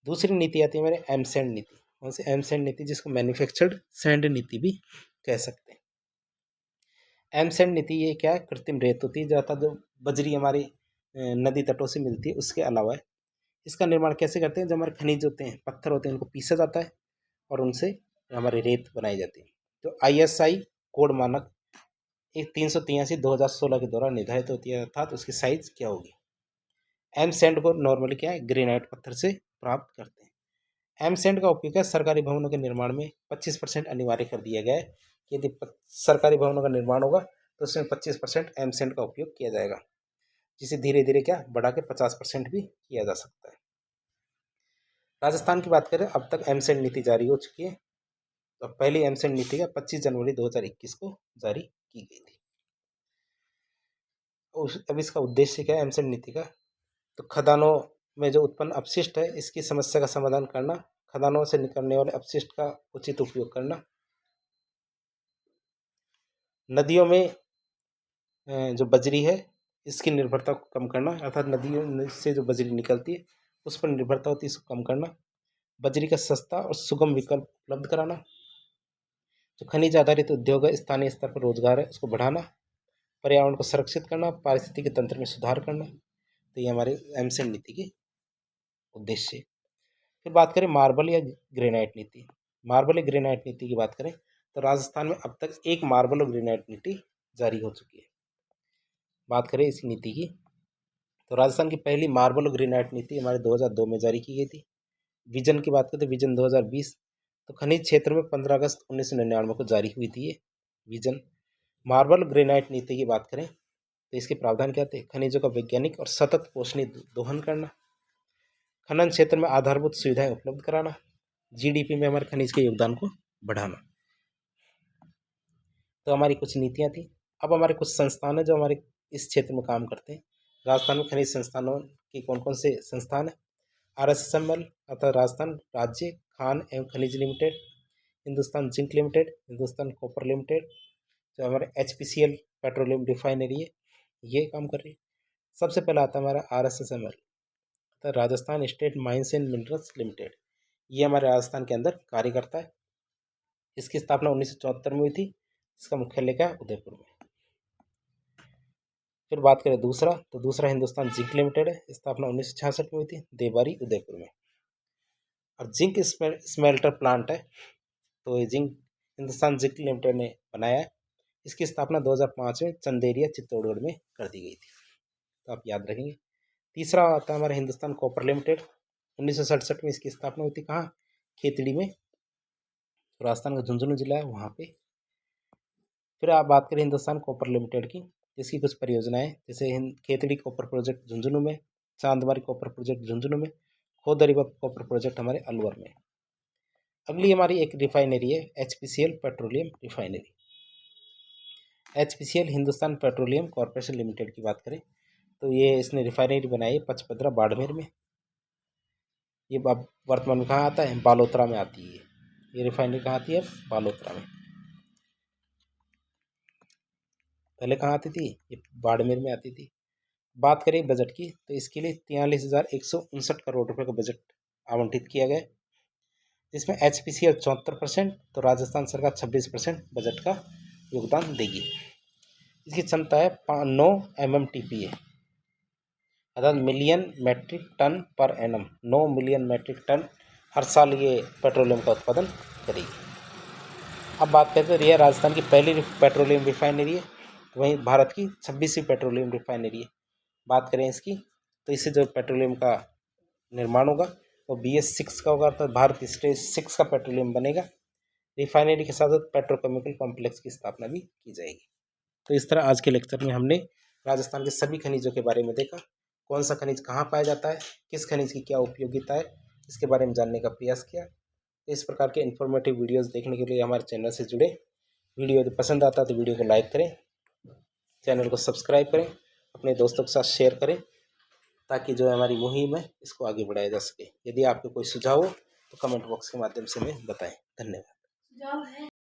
दूसरी नीति आती है हमारे एमसैंड नीति। कौन सी एमसैंड नीति, जिसको मैन्युफैक्चर्ड सैंड नीति भी कह सकते हैं। एमसैंड नीति ये क्या है, कृत्रिम रेत होती है जहाँ जो बजरी हमारी नदी तटों से मिलती है उसके अलावा है। इसका निर्माण कैसे करते हैं, जो हमारे खनिज होते हैं पत्थर होते हैं उनको पीसा जाता है और उनसे हमारी रेत बनाई जाती है। तो ISI कोड मानक 383/2016 के दौरान निर्धारित होती है, अर्थात उसकी साइज क्या होगी। एम सैंड को नॉर्मली क्या है ग्रेनाइट पत्थर से प्राप्त करते हैं। एम सैंड का उपयोग है सरकारी भवनों के निर्माण में 25% अनिवार्य कर दिया गया है कि यदि सरकारी भवनों का निर्माण होगा तो उसमें 25% एम सैंड का उपयोग किया जाएगा, जिसे धीरे धीरे क्या बढ़ा के 50% भी किया जा सकता है। राजस्थान की बात करें अब तक एम सैंड नीति जारी हो चुकी है। तो पहली एम सैंड नीति का 25 जनवरी 2021 को जारी की गई थी। अब इसका उद्देश्य क्या है एमसेंड नीति का, तो खदानों में जो उत्पन्न अपशिष्ट है इसकी समस्या का समाधान करना, खदानों से निकलने वाले अपशिष्ट का उचित उपयोग करना, नदियों में जो बजरी है इसकी निर्भरता को कम करना, अर्थात नदियों से जो बजरी निकलती है उस पर निर्भरता होती है इसको कम करना, बजरी का सस्ता और सुगम विकल्प उपलब्ध कराना, जो खनिज आधारित उद्योग है स्थानीय स्तर पर रोजगार है उसको बढ़ाना, पर्यावरण को संरक्षित करना, पारिस्थितिकी तंत्र में सुधार करना। तो ये हमारे एमसेंड नीति के उद्देश्य। फिर बात करें मार्बल या ग्रेनाइट नीति। मार्बल या ग्रेनाइट नीति की बात करें तो राजस्थान में अब तक एक मार्बल और ग्रेनाइट नीति जारी हो चुकी है। बात करें इस नीति की तो राजस्थान की पहली मार्बल और ग्रेनाइट नीति हमारे 2002 में जारी की गई थी। विजन की बात करें तो विजन 2020 तो खनिज क्षेत्र में 15 अगस्त 1999 को जारी हुई थी ये विजन। मार्बल ग्रेनाइट नीति की बात करें तो इसके प्रावधान क्या थे, खनिजों का वैज्ञानिक और सतत पोषणीय दोहन करना, खनन क्षेत्र में आधारभूत सुविधाएं उपलब्ध कराना, जीडीपी में हमारे खनिज के योगदान को बढ़ाना। तो हमारी कुछ नीतियां थी। अब हमारे कुछ संस्थान है जो हमारे इस क्षेत्र में काम करते हैं। राजस्थान में खनिज संस्थानों की कौन कौन से संस्थान है, RSML अर्थात राजस्थान राज्य खान एवं खनिज limited, Hindustan zinc limited, Hindustan copper limited, जो हमारे HPCL पेट्रोलियम रिफाइनरी है ये काम कर रही है। सबसे पहला आता है हमारा RSML अर्थात Rajasthan state mines and minerals limited, ये हमारे राजस्थान के अंदर कार्य करता है। इसकी स्थापना 1974 में हुई थी। इसका मुख्यालय क्या है, उदयपुर में। फिर बात करें दूसरा तो दूसरा हिंदुस्तान जिंक लिमिटेड है, स्थापना 1966 में हुई थी, देवारी उदयपुर में। और जिंक स्मेल्टर प्लांट है तो ये जिंक हिंदुस्तान जिंक लिमिटेड ने बनाया है। इसकी स्थापना 2005 में चंदेरिया चित्तौड़गढ़ में कर दी गई थी, तो आप याद रखेंगे। तीसरा आता है हमारा हिंदुस्तान कॉपर लिमिटेड, 1967 में इसकी स्थापना हुई थी, कहाँ, खेतड़ी में, राजस्थान का झुंझुनू जिला है वहाँ पे। फिर आप बात करें हिंदुस्तान कॉपर लिमिटेड की, जिसकी कुछ परियोजनाएं जैसे खेतड़ी कॉपर प्रोजेक्ट झुंझुनू में, चांदमारी कॉपर प्रोजेक्ट झुंझुनू में, खोदरीबा कॉपर प्रोजेक्ट हमारे अलवर में। अगली हमारी एक रिफाइनरी है HPCL petroleum refinery. HPCL Hindustan petroleum corporation limited की बात करें तो ये इसने रिफाइनरी बनाई है पचपदरा बाड़मेर में। ये वर्तमान में कहाँ आता है, बालोतरा में आती है। ये रिफाइनरी कहाँ आती है, बालोतरा में। पहले कहाँ आती थी, ये बाड़मेर में आती थी। बात करें बजट की तो इसके लिए 43,159 करोड़ रुपए का बजट आवंटित किया गया, जिसमें HPCL 74%, तो राजस्थान सरकार 26% बजट का योगदान देगी। इसकी क्षमता है 9 MMTPA, अर्थात million metric ton per annum. 9 million metric ton हर साल ये पेट्रोलियम का उत्पादन करेगी। अब बात करते हैं, यह राजस्थान की पहली पेट्रोलियम रिफाइनरी है, वहीं भारत की 26वीं पेट्रोलियम रिफाइनरी है। बात करें इसकी तो इससे जो पेट्रोलियम का निर्माण होगा वो BS6 का होगा, तो भारत स्टेज 6 का पेट्रोलियम बनेगा। रिफाइनरी के साथ साथ पेट्रोकेमिकल कॉम्प्लेक्स की स्थापना भी की जाएगी। तो इस तरह आज के लेक्चर में हमने राजस्थान के सभी खनिजों के बारे में देखा, कौन सा खनिज कहाँ पाया जाता है, किस खनिज की क्या उपयोगिता है, इसके बारे में जानने का प्रयास किया। तो इस प्रकार के इन्फॉर्मेटिव वीडियोस देखने के लिए हमारे चैनल से जुड़े। वीडियो यदि पसंद आता है तो वीडियो को लाइक करें, चैनल को सब्सक्राइब करें, अपने दोस्तों के साथ शेयर करें, ताकि जो हमारी मुहिम है इसको आगे बढ़ाया जा सके। यदि आपके कोई सुझाव हो तो कमेंट बॉक्स के माध्यम से हमें बताएं। धन्यवाद।